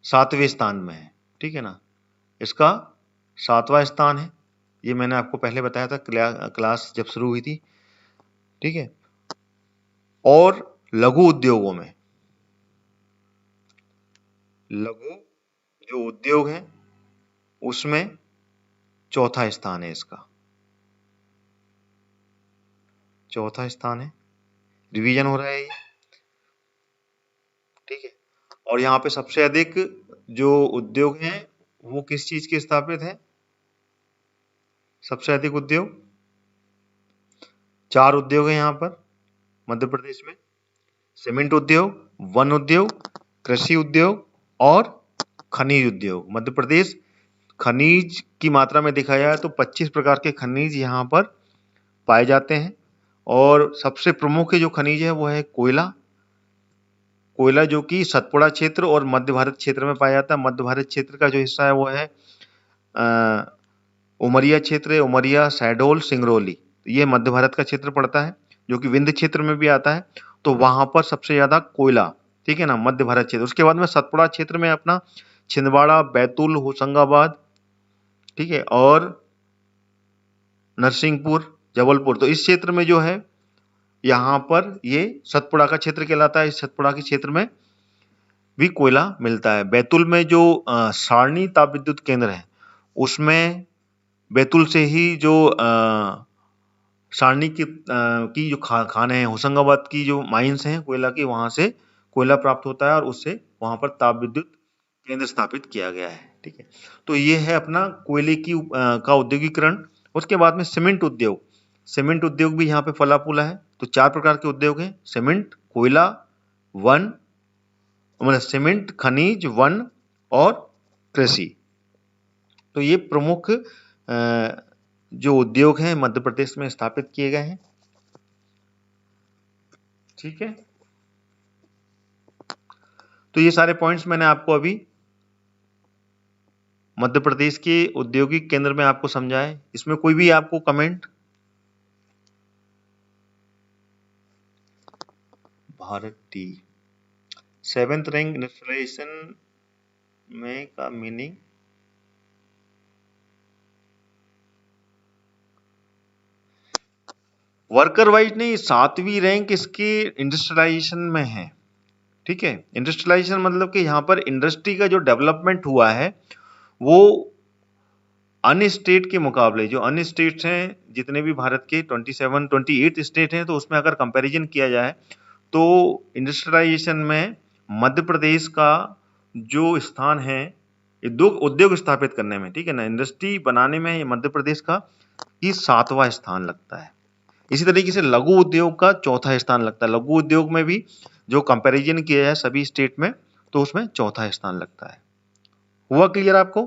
7वें स्थान में है। ठीक है ना, इसका 7वां स्थान है, ये मैंने आपको पहले बताया था क्लास जब शुरू हुई थी। ठीक है, और लघु उद्योगों में, लघु जो उद्योग है उसमें 4था स्थान है, इसका 4था स्थान है, रिवीजन हो रहा है ये। ठीक है, और यहाँ पे सबसे अधिक जो उद्योग हैं वो किस चीज के स्थापित है, सबसे अधिक उद्योग 4 उद्योग है यहाँ पर मध्य प्रदेश में, सीमेंट उद्योग, वन उद्योग, कृषि उद्योग और खनिज उद्योग। मध्य प्रदेश खनिज की मात्रा में देखा जाए तो 25 प्रकार के खनिज यहाँ पर पाए जाते हैं, और सबसे प्रमुख जो खनिज है वो है कोयला, कोयला जो कि सतपुड़ा क्षेत्र और मध्य भारत क्षेत्र में पाया जाता है। मध्य भारत क्षेत्र का जो हिस्सा है वो है उमरिया क्षेत्र, उमरिया, शहडोल, सिंगरौली, ये मध्य भारत का क्षेत्र पड़ता है, जो कि विंध्य क्षेत्र में भी आता है। तो वहां पर सबसे ज्यादा कोयला, ठीक है ना, मध्य भारत क्षेत्र। उसके बाद में सतपुड़ा क्षेत्र में अपना छिंदवाड़ा, बैतूल, होशंगाबाद, ठीक है, और नरसिंहपुर, जबलपुर, तो इस क्षेत्र में जो है यहाँ पर ये सतपुड़ा का क्षेत्र कहलाता है। इस सतपुड़ा के क्षेत्र में भी कोयला मिलता है। बैतूल में जो सारणी ताप विद्युत केंद्र है उसमें बैतूल से ही जो सारणी की जो खाने हैं, होशंगाबाद की जो माइंस हैं कोयला की, वहां से कोयला प्राप्त होता है और उससे वहां पर ताप विद्युत केंद्र स्थापित किया गया है। ठीक है, तो ये है अपना कोयले की का औद्योगिकरण। उसके बाद में सीमेंट उद्योग, सीमेंट उद्योग भी यहाँ पे फला फूला है। तो 4 प्रकार के उद्योग हैं, सीमेंट, कोयला, वन, मतलब सीमेंट, खनिज, वन और कृषि। तो ये प्रमुख जो उद्योग हैं मध्य प्रदेश में स्थापित किए गए हैं। ठीक है, तो ये सारे पॉइंट्स मैंने आपको अभी मध्य प्रदेश के औद्योगिक केंद्र में आपको समझाए। इसमें कोई भी आपको कमेंट? भारत टी 7th रैंक इंडस्ट्रियलाइजेशन में का मीनिंग? वर्कर वाइज नहीं, 7वीं रैंक इसके इंडस्ट्रियलाइजेशन में है। ठीक है, इंडस्ट्रियलाइजेशन मतलब कि यहाँ पर इंडस्ट्री का जो डेवलपमेंट हुआ है वो अन्य स्टेट के मुकाबले, जो अन्य स्टेट्स हैं जितने भी भारत के 28 स्टेट हैं, तो उसमें अगर कंपैरिजन किया जाए तो इंडस्ट्रियलाइजेशन में मध्य प्रदेश का जो स्थान है उद्योग स्थापित करने में, ठीक है ना, इंडस्ट्री बनाने में ये मध्य प्रदेश का ही 7वां स्थान लगता है। इसी तरीके से लघु उद्योग का 4था स्थान लगता है। लघु उद्योग में भी जो कंपैरिजन किया जाए सभी स्टेट में तो उसमें 4था स्थान लगता है। हुआ क्लियर आपको?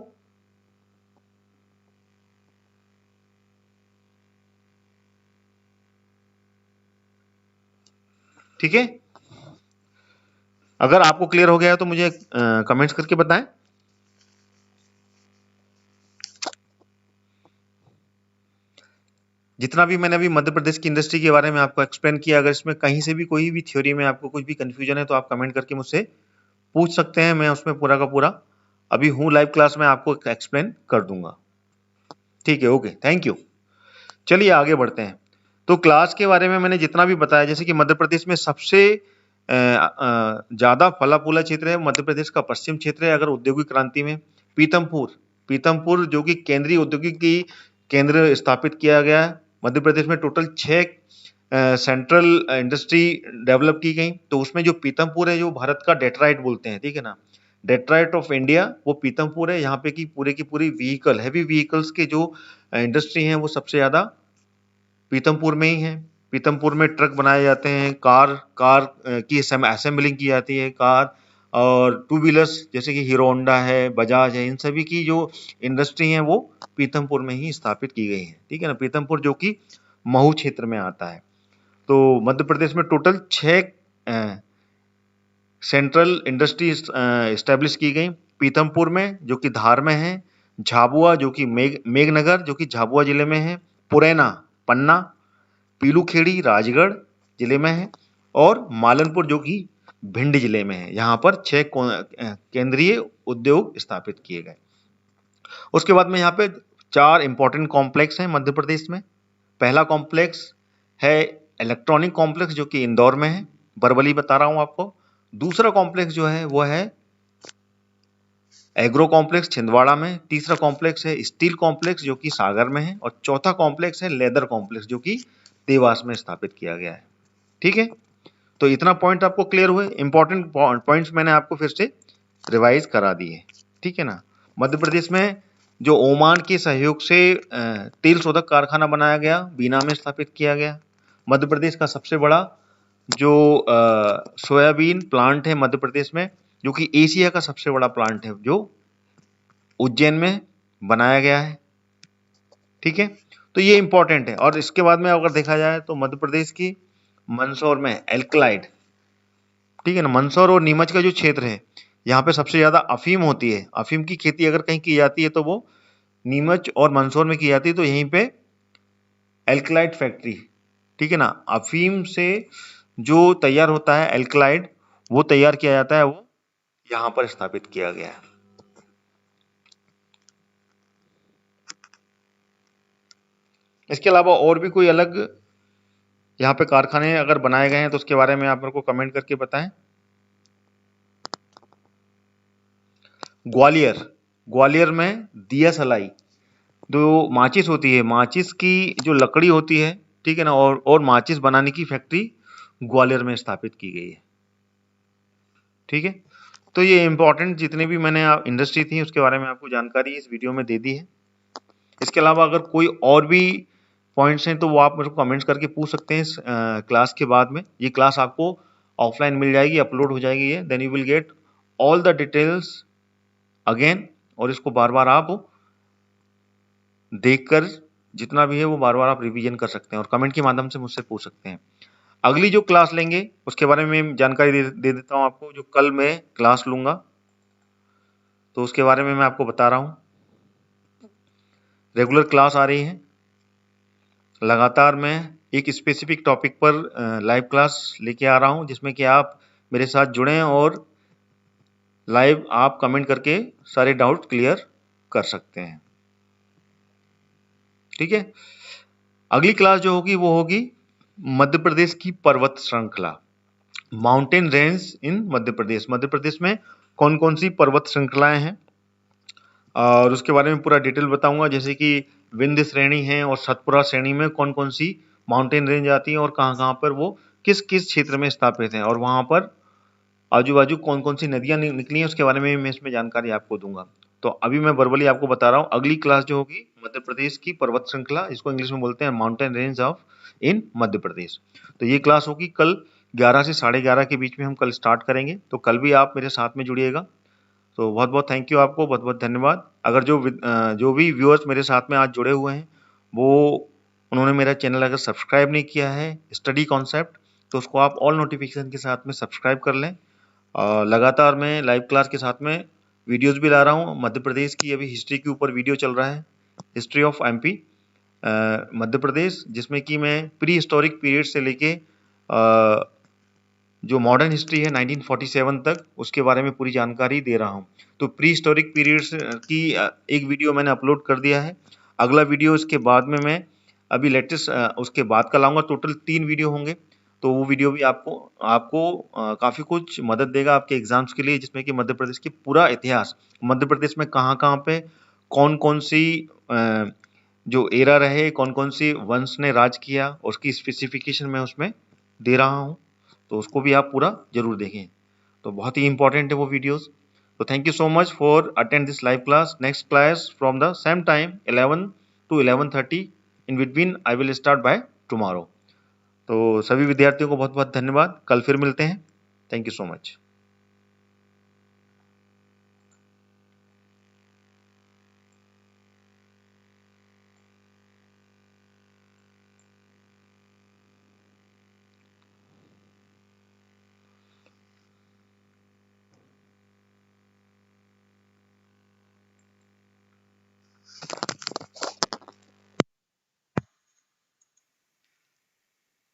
ठीक है, अगर आपको क्लियर हो गया है तो मुझे कमेंट्स करके बताएं। जितना भी मैंने अभी मध्य प्रदेश की इंडस्ट्री के बारे में आपको एक्सप्लेन किया, अगर इसमें कहीं से भी कोई भी थ्योरी में आपको कुछ भी कंफ्यूजन है तो आप कमेंट करके मुझसे पूछ सकते हैं। मैं उसमें पूरा का पूरा अभी हूँ लाइव क्लास में, आपको एक्सप्लेन कर दूंगा। ठीक है, ओके, थैंक यू। चलिए आगे बढ़ते हैं। तो क्लास के बारे में मैंने जितना भी बताया, जैसे कि मध्य प्रदेश में सबसे ज्यादा फला फूला क्षेत्र है मध्य प्रदेश का पश्चिम क्षेत्र है। अगर औद्योगिक क्रांति में पीतमपुर जो कि केंद्रीय औद्योगिक की केंद्र स्थापित किया गया है मध्य प्रदेश में, टोटल 6 सेंट्रल इंडस्ट्री डेवलप की गई। तो उसमें जो पीतमपुर है, जो भारत का डेट्राइट बोलते हैं, ठीक है ना, डेट्राइट ऑफ इंडिया, वो पीतमपुर है। यहाँ पे की पूरी व्हीकल, हैवी व्हीकल्स के जो इंडस्ट्री हैं वो सबसे ज्यादा पीतमपुर में ही है। पीतमपुर में ट्रक बनाए जाते हैं, कार की असेंबलिंग की जाती है, कार और टू व्हीलर्स जैसे कि हीरो होंडा है, बजाज है, इन सभी की जो इंडस्ट्री है वो पीतमपुर में ही स्थापित की गई है। ठीक है ना, पीतमपुर जो कि महू क्षेत्र में आता है। तो मध्य प्रदेश में टोटल 6 सेंट्रल इंडस्ट्री स्टैब्लिश की गई। पीतमपुर में जो कि धार में है, झाबुआ जो कि मेघनगर जो कि झाबुआ जिले में है, पुरैना पन्ना, पीलूखेड़ी राजगढ़ जिले में है और मालनपुर जो कि भिंड जिले में है। यहाँ पर 6 केंद्रीय उद्योग स्थापित किए गए। उसके बाद में यहाँ पे 4 इंपॉर्टेंट कॉम्प्लेक्स हैं मध्य प्रदेश में। पहला कॉम्प्लेक्स है इलेक्ट्रॉनिक कॉम्प्लेक्स जो कि इंदौर में है, बरवली बता रहा हूँ आपको। दूसरा कॉम्प्लेक्स जो है वो है एग्रो कॉम्प्लेक्स छिंदवाड़ा में। तीसरा कॉम्प्लेक्स है स्टील कॉम्प्लेक्स जो कि सागर में है और चौथा कॉम्प्लेक्स है लेदर कॉम्प्लेक्स जो कि देवास में स्थापित किया गया है। ठीक है, तो इतना पॉइंट आपको क्लियर हुए। इंपॉर्टेंट पॉइंट्स मैंने आपको फिर से रिवाइज करा दिए। ठीक है ना, मध्य प्रदेश में जो ओमान के सहयोग से तेल शोधक कारखाना बनाया गया, बीना में स्थापित किया गया। मध्य प्रदेश का सबसे बड़ा जो सोयाबीन प्लांट है मध्य प्रदेश में, जो कि एशिया का सबसे बड़ा प्लांट है, जो उज्जैन में बनाया गया है। ठीक है, तो ये इंपॉर्टेंट है। और इसके बाद में अगर देखा जाए तो मध्य प्रदेश की मंदसौर में एल्कलाइड, ठीक है ना, मंदसौर और नीमच का जो क्षेत्र है यहाँ पे सबसे ज्यादा अफीम होती है। अफीम की खेती अगर कहीं की जाती है तो वो नीमच और मंदसौर में की जाती है। तो यहीं पे एल्कलाइड फैक्ट्री, ठीक है ना, अफीम से जो तैयार होता है एल्कलाइड, वो तैयार किया जाता है, वो यहाँ पर स्थापित किया गया है। इसके अलावा और भी कोई अलग यहाँ पे कारखाने अगर बनाए गए हैं तो उसके बारे में आप मेरे को कमेंट करके बताएं। ग्वालियर में दिया सलाई, जो माचिस होती है, माचिस की जो लकड़ी होती है, ठीक है ना, और माचिस बनाने की फैक्ट्री ग्वालियर में स्थापित की गई है। ठीक है, तो ये इंपॉर्टेंट जितने भी मैंने इंडस्ट्री थी उसके बारे में आपको जानकारी इस वीडियो में दे दी है। इसके अलावा अगर कोई और भी पॉइंट्स हैं तो वो आप मेरे को कमेंट्स करके पूछ सकते हैं इस क्लास के बाद में। ये क्लास आपको ऑफलाइन मिल जाएगी, अपलोड हो जाएगी ये, then you will get all the details again. और इसको बार बार आप देखकर जितना भी है वो बार बार आप रिवीजन कर सकते हैं और कमेंट के माध्यम से मुझसे पूछ सकते हैं। अगली जो क्लास लेंगे उसके बारे में जानकारी दे देता हूँ आपको। जो कल मैं क्लास लूंगा तो उसके बारे में मैं आपको बता रहा हूँ। रेगुलर क्लास आ रही है, लगातार मैं एक स्पेसिफिक टॉपिक पर लाइव क्लास लेके आ रहा हूँ, जिसमें कि आप मेरे साथ जुड़ें और लाइव आप कमेंट करके सारे डाउट क्लियर कर सकते हैं। ठीक है, अगली क्लास जो होगी वो होगी मध्य प्रदेश की पर्वत श्रृंखला, माउंटेन रेंज इन मध्य प्रदेश। मध्य प्रदेश में कौन कौन सी पर्वत श्रृंखलाएं हैं और उसके बारे में पूरा डिटेल बताऊंगा, जैसे कि विंध्य श्रेणी है और सतपुरा श्रेणी में कौन कौन सी माउंटेन रेंज आती है और कहाँ कहाँ पर वो किस किस क्षेत्र में स्थापित है और वहां पर आजू बाजू कौन कौन सी नदियां निकली हैं उसके बारे में मैं इसमें जानकारी आपको दूंगा। तो अभी मैं वर्बली आपको बता रहा हूँ। अगली क्लास जो होगी मध्य प्रदेश की पर्वत श्रृंखला, इसको इंग्लिश में बोलते हैं माउंटेन रेंज ऑफ इन मध्य प्रदेश। तो ये क्लास होगी कल 11 से 11:30 के बीच में हम कल स्टार्ट करेंगे। तो कल भी आप मेरे साथ में जुड़िएगा। तो बहुत बहुत थैंक यू, आपको बहुत बहुत धन्यवाद। अगर जो भी व्यूअर्स मेरे साथ में आज जुड़े हुए हैं वो उन्होंने मेरा चैनल अगर सब्सक्राइब नहीं किया है स्टडी कॉन्सेप्ट, तो उसको आप ऑल नोटिफिकेशन के साथ में सब्सक्राइब कर लें। लगातार मैं लाइव क्लास के साथ में वीडियोस भी ला रहा हूँ। मध्य प्रदेश की अभी हिस्ट्री के ऊपर वीडियो चल रहा है, history of MP Madhya Pradesh, जिसमें कि मैं प्री हिस्टोरिक पीरियड से लेके जो मॉडर्न हिस्ट्री है 1947 तक उसके बारे में पूरी जानकारी दे रहा हूँ। तो प्री हिस्टोरिक पीरियड्स की एक वीडियो मैंने अपलोड कर दिया है। अगला वीडियो इसके बाद में मैं अभी लेटेस्ट उसके बाद का लाऊंगा। टोटल 3 वीडियो होंगे। तो वो वीडियो भी आपको आपको काफ़ी कुछ मदद देगा आपके एग्जाम्स के लिए, जिसमें कि मध्य प्रदेश की पूरा इतिहास, मध्य प्रदेश में कहाँ कहाँ पे कौन कौन सी जो एरा रहे, कौन कौन सी वंश ने राज किया, उसकी स्पेसिफिकेशन मैं उसमें दे रहा हूँ। तो उसको भी आप पूरा जरूर देखें। तो बहुत ही इंपॉर्टेंट है वो वीडियोस। तो thank you so much for attend this live class. Next class from the same time 11 to 11:30 in between I will start by tomorrow. तो सभी विद्यार्थियों को बहुत बहुत धन्यवाद। कल फिर मिलते हैं। Thank you so much.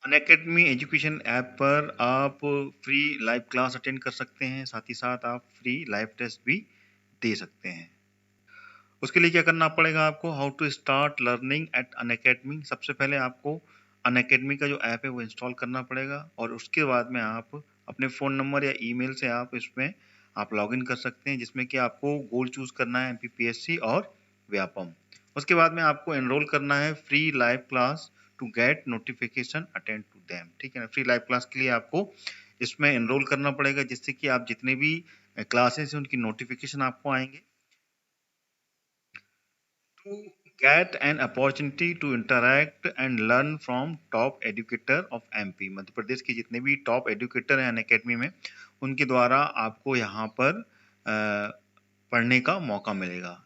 Unacademy education app पर आप फ्री लाइव क्लास अटेंड कर सकते हैं, साथ ही साथ आप फ्री लाइव टेस्ट भी दे सकते हैं। उसके लिए क्या करना पड़ेगा आपको, how to start learning at Unacademy. सबसे पहले आपको अनअकैडमी का जो ऐप है वो इंस्टॉल करना पड़ेगा और उसके बाद में आप अपने फ़ोन नंबर या ईमेल से आप इसमें आप लॉगिन कर सकते हैं, जिसमें कि आपको गोल चूज करना है एमपीपीएससी और व्यापम। उसके बाद में आपको एनरोल करना है free live class to get notification attend to them. ठीक है ना, फ्री लाइव क्लास के लिए आपको इसमें एनरोल करना पड़ेगा, जिससे कि आप जितने भी क्लासेस हैं उनकी नोटिफिकेशन आपको आएंगे। To get an opportunity to interact and learn from top educator of MP। Madhya Pradesh के जितने भी टॉप एजुकेटर हैं अनअकैडमी में, उनके द्वारा आपको यहाँ पर पढ़ने का मौका मिलेगा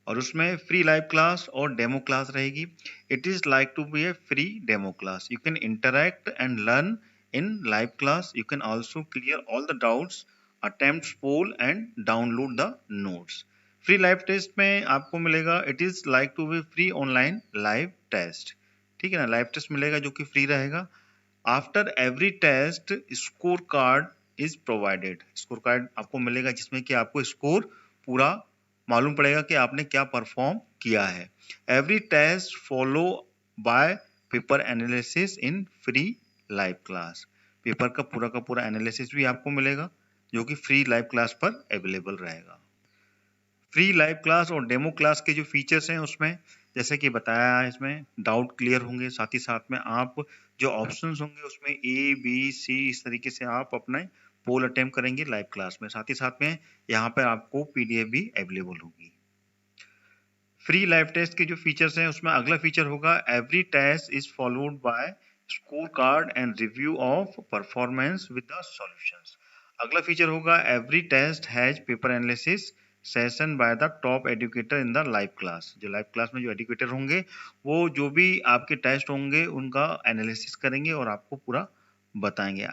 और उसमें फ्री लाइव क्लास और डेमो क्लास रहेगी। It is like to be a free demo class. You can interact and learn in live class. You can also clear all the doubts, attempt poll and download the notes. Free live test में आपको मिलेगा, it is like to be free online live test. ठीक है ना, live test मिलेगा जो कि free रहेगा। After every test score card is provided. Score card आपको मिलेगा जिसमें कि आपको स्कोर पूरा मालूम पड़ेगा कि आपने क्या परफॉर्म किया है। Every test follow by paper analysis in free live class. Paper का पूरा एनालिसिस भी आपको मिलेगा जो कि फ्री लाइव क्लास पर अवेलेबल रहेगा। फ्री लाइव क्लास और डेमो क्लास के जो फीचर्स हैं उसमें जैसे कि बताया है, इसमें डाउट क्लियर होंगे, साथ ही साथ में आप जो ऑप्शंस होंगे उसमें ए बी सी इस तरीके से आप अपने पोल अटेम्प्ट करेंगे लाइव क्लास में। साथ ही साथ में यहाँ पर आपको पीडीएफ भी अवेलेबल होगी। फ्री लाइव टेस्ट के जो फीचर्स हैं उसमें अगला फीचर होगा every test is followed by score card and review of performance with the solutions. अगला फीचर होगा every test has paper analysis session by the top educator in the live class. जो live class में जो educator होंगे वो जो भी आपके टेस्ट होंगे उनका एनालिसिस करेंगे और आपको पूरा बताएंगे।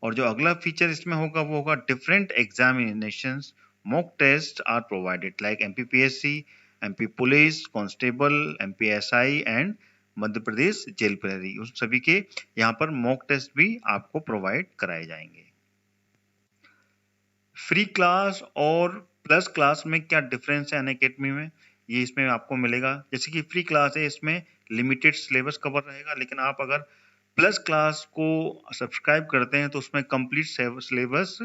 और जो अगला फीचर इसमें होगा वो होगा different examinations mock test are provided like MPPSC, MP police, constable, MPSI and Madhya Pradesh jail Prahari, उस सभी के यहाँ पर मॉक टेस्ट भी आपको प्रोवाइड कराए जाएंगे। फ्री क्लास और प्लस क्लास में क्या डिफरेंस है अनअकैडमी में, ये इसमें आपको मिलेगा। जैसे कि फ्री क्लास है इसमें लिमिटेड सिलेबस कवर रहेगा, लेकिन आप अगर प्लस क्लास को सब्सक्राइब करते हैं तो उसमें कंप्लीट सिलेबस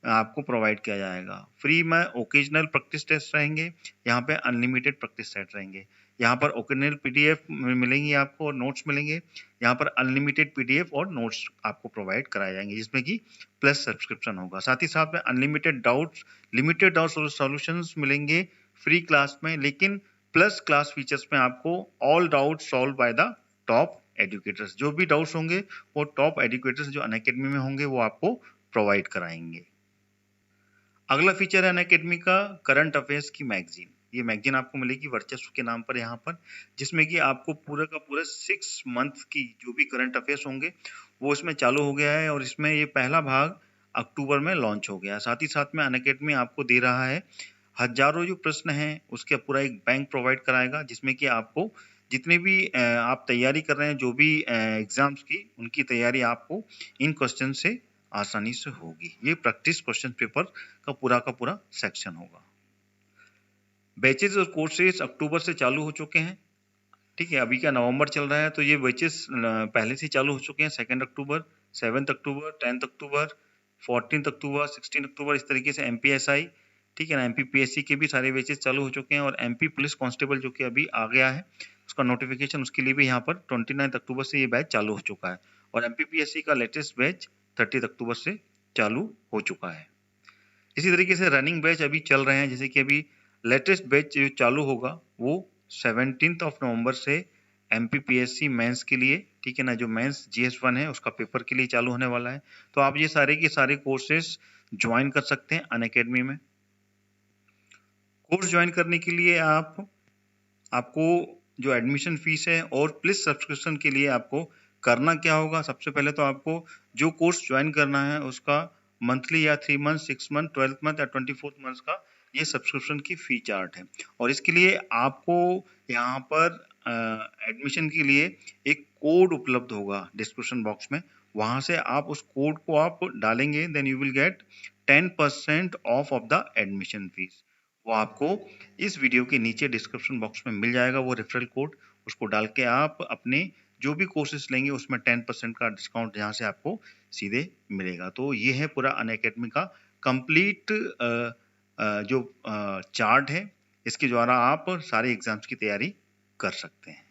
आपको प्रोवाइड किया जाएगा। फ्री में ओकेजनल प्रैक्टिस टेस्ट रहेंगे, यहाँ पे अनलिमिटेड प्रैक्टिस सेट रहेंगे। यहाँ पर ओकेजनल पीडीएफ मिलेंगी आपको और नोट्स मिलेंगे, यहाँ पर अनलिमिटेड पीडीएफ और नोट्स आपको प्रोवाइड कराए जाएंगे जिसमें कि प्लस सब्सक्रिप्शन होगा। साथ ही साथ में अनलिमिटेड डाउट्स, लिमिटेड डाउट्स और सॉल्यूशंस मिलेंगे फ्री क्लास में, लेकिन प्लस क्लास फीचर्स में आपको all doubts solve by the top educators, जो भी डाउट्स होंगे वो टॉप एजुकेटर्स जो अनअकैडमी में होंगे वो आपको प्रोवाइड कराएंगे। अगला फीचर है अनअकैडमी का करंट अफेयर्स की मैगजीन। ये मैगजीन आपको मिलेगी वर्चस्व के नाम पर यहाँ पर, जिसमें कि आपको पूरा का पूरा 6 मंथ की जो भी करंट अफेयर्स होंगे वो इसमें चालू हो गया है और इसमें ये पहला भाग अक्टूबर में लॉन्च हो गया। साथ ही साथ में अनअकैडमी आपको दे रहा है हजारों जो प्रश्न हैं उसके पूरा एक बैंक प्रोवाइड कराएगा, जिसमें कि आपको जितने भी आप तैयारी कर रहे हैं जो भी एग्जाम्स की, उनकी तैयारी आपको इन क्वेश्चन से आसानी से होगी। ये प्रैक्टिस क्वेश्चन पेपर का पूरा सेक्शन होगा। बैचेस और कोर्सेज अक्टूबर से चालू हो चुके हैं, ठीक है। अभी क्या नवंबर चल रहा है तो ये बैचेस पहले से चालू हो चुके हैं। 2 अक्टूबर, 7 अक्टूबर, 10 अक्टूबर, 14 अक्टूबर, 16 अक्टूबर, इस तरीके से एमपीएसआई, ठीक है ना, एमपीपीएससी के भी सारे बैचेस चालू हो चुके हैं। और एमपी पुलिस कांस्टेबल जो कि अभी आ गया है उसका नोटिफिकेशन, उसके लिए भी यहाँ पर 29 अक्टूबर से ये बैच चालू हो चुका है। और एमपीपीएससी का लेटेस्ट बैच 30 अक्टूबर से चालू हो चुका है। इसी तरीके से रनिंग बैच अभी चल रहे हैं, जैसे कि अभी लेटेस्ट बैच जो चालू होगा वो 17 नवंबर से एमपीपीएससी मेंस के लिए, ठीक है ना, जो मेंस GS1 है उसका पेपर के लिए चालू होने वाला है। तो आप ये सारे के सारे कोर्सेज ज्वाइन कर सकते हैं अनअकैडमी में। कोर्स ज्वाइन करने के लिए आपको जो एडमिशन फीस है और प्लस सब्सक्रिप्शन के लिए आपको करना क्या होगा, सबसे पहले तो आपको जो कोर्स ज्वाइन करना है उसका मंथली या 3 मंथ, 6 मंथ, 12 मंथ या 24 मंथ का ये सब्सक्रिप्शन की फी चार्ट है। और इसके लिए आपको यहाँ पर एडमिशन के लिए एक कोड उपलब्ध होगा डिस्क्रिप्शन बॉक्स में, वहां से आप उस कोड को आप डालेंगे, then you will get 10% off the admission fees. वो आपको इस वीडियो के नीचे डिस्क्रिप्शन बॉक्स में मिल जाएगा वो रेफरल कोड, उसको डाल के आप अपने जो भी कोर्सेज लेंगे उसमें 10% का डिस्काउंट यहाँ से आपको सीधे मिलेगा। तो ये है पूरा अनअकैडमी का कंप्लीट जो चार्ट है, इसके द्वारा आप सारे एग्जाम्स की तैयारी कर सकते हैं।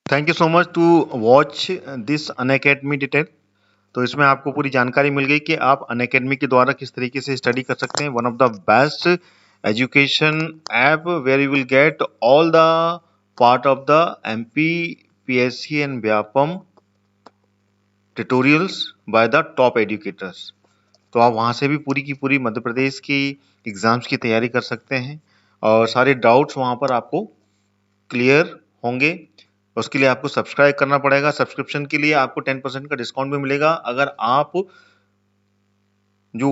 Thank you so much to watch this Unacademy detail. तो इसमें आपको पूरी जानकारी मिल गई कि आप अनअकैडमी के द्वारा किस तरीके से स्टडी कर सकते हैं। One of the best education app where you will get all the part of the MP, PSC and Vyapam tutorials by the top educators. तो आप वहाँ से भी पूरी की पूरी मध्य प्रदेश की एग्जाम्स की तैयारी कर सकते हैं और सारे डाउट्स वहाँ पर आपको क्लियर होंगे। उसके लिए आपको सब्सक्राइब करना पड़ेगा। सब्सक्रिप्शन के लिए आपको 10% का डिस्काउंट भी मिलेगा अगर आप जो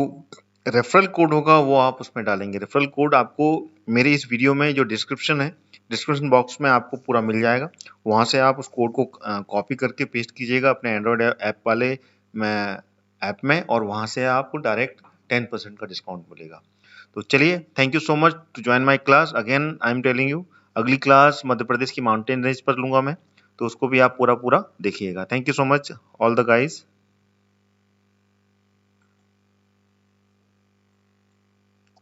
रेफरल कोड होगा वो आप उसमें डालेंगे। रेफरल कोड आपको मेरे इस वीडियो में जो डिस्क्रिप्शन है, डिस्क्रिप्शन बॉक्स में आपको पूरा मिल जाएगा। वहाँ से आप उस कोड को कॉपी करके पेस्ट कीजिएगा अपने एंड्रॉयड ऐप वाले ऐप में और वहाँ से आपको डायरेक्ट 10% का डिस्काउंट मिलेगा। तो चलिए, thank you so much to join my class. Again I am telling you, अगली क्लास मध्य प्रदेश की माउंटेन रेंज पर लूंगा मैं, तो उसको भी आप पूरा देखिएगा। Thank you so much all the guys.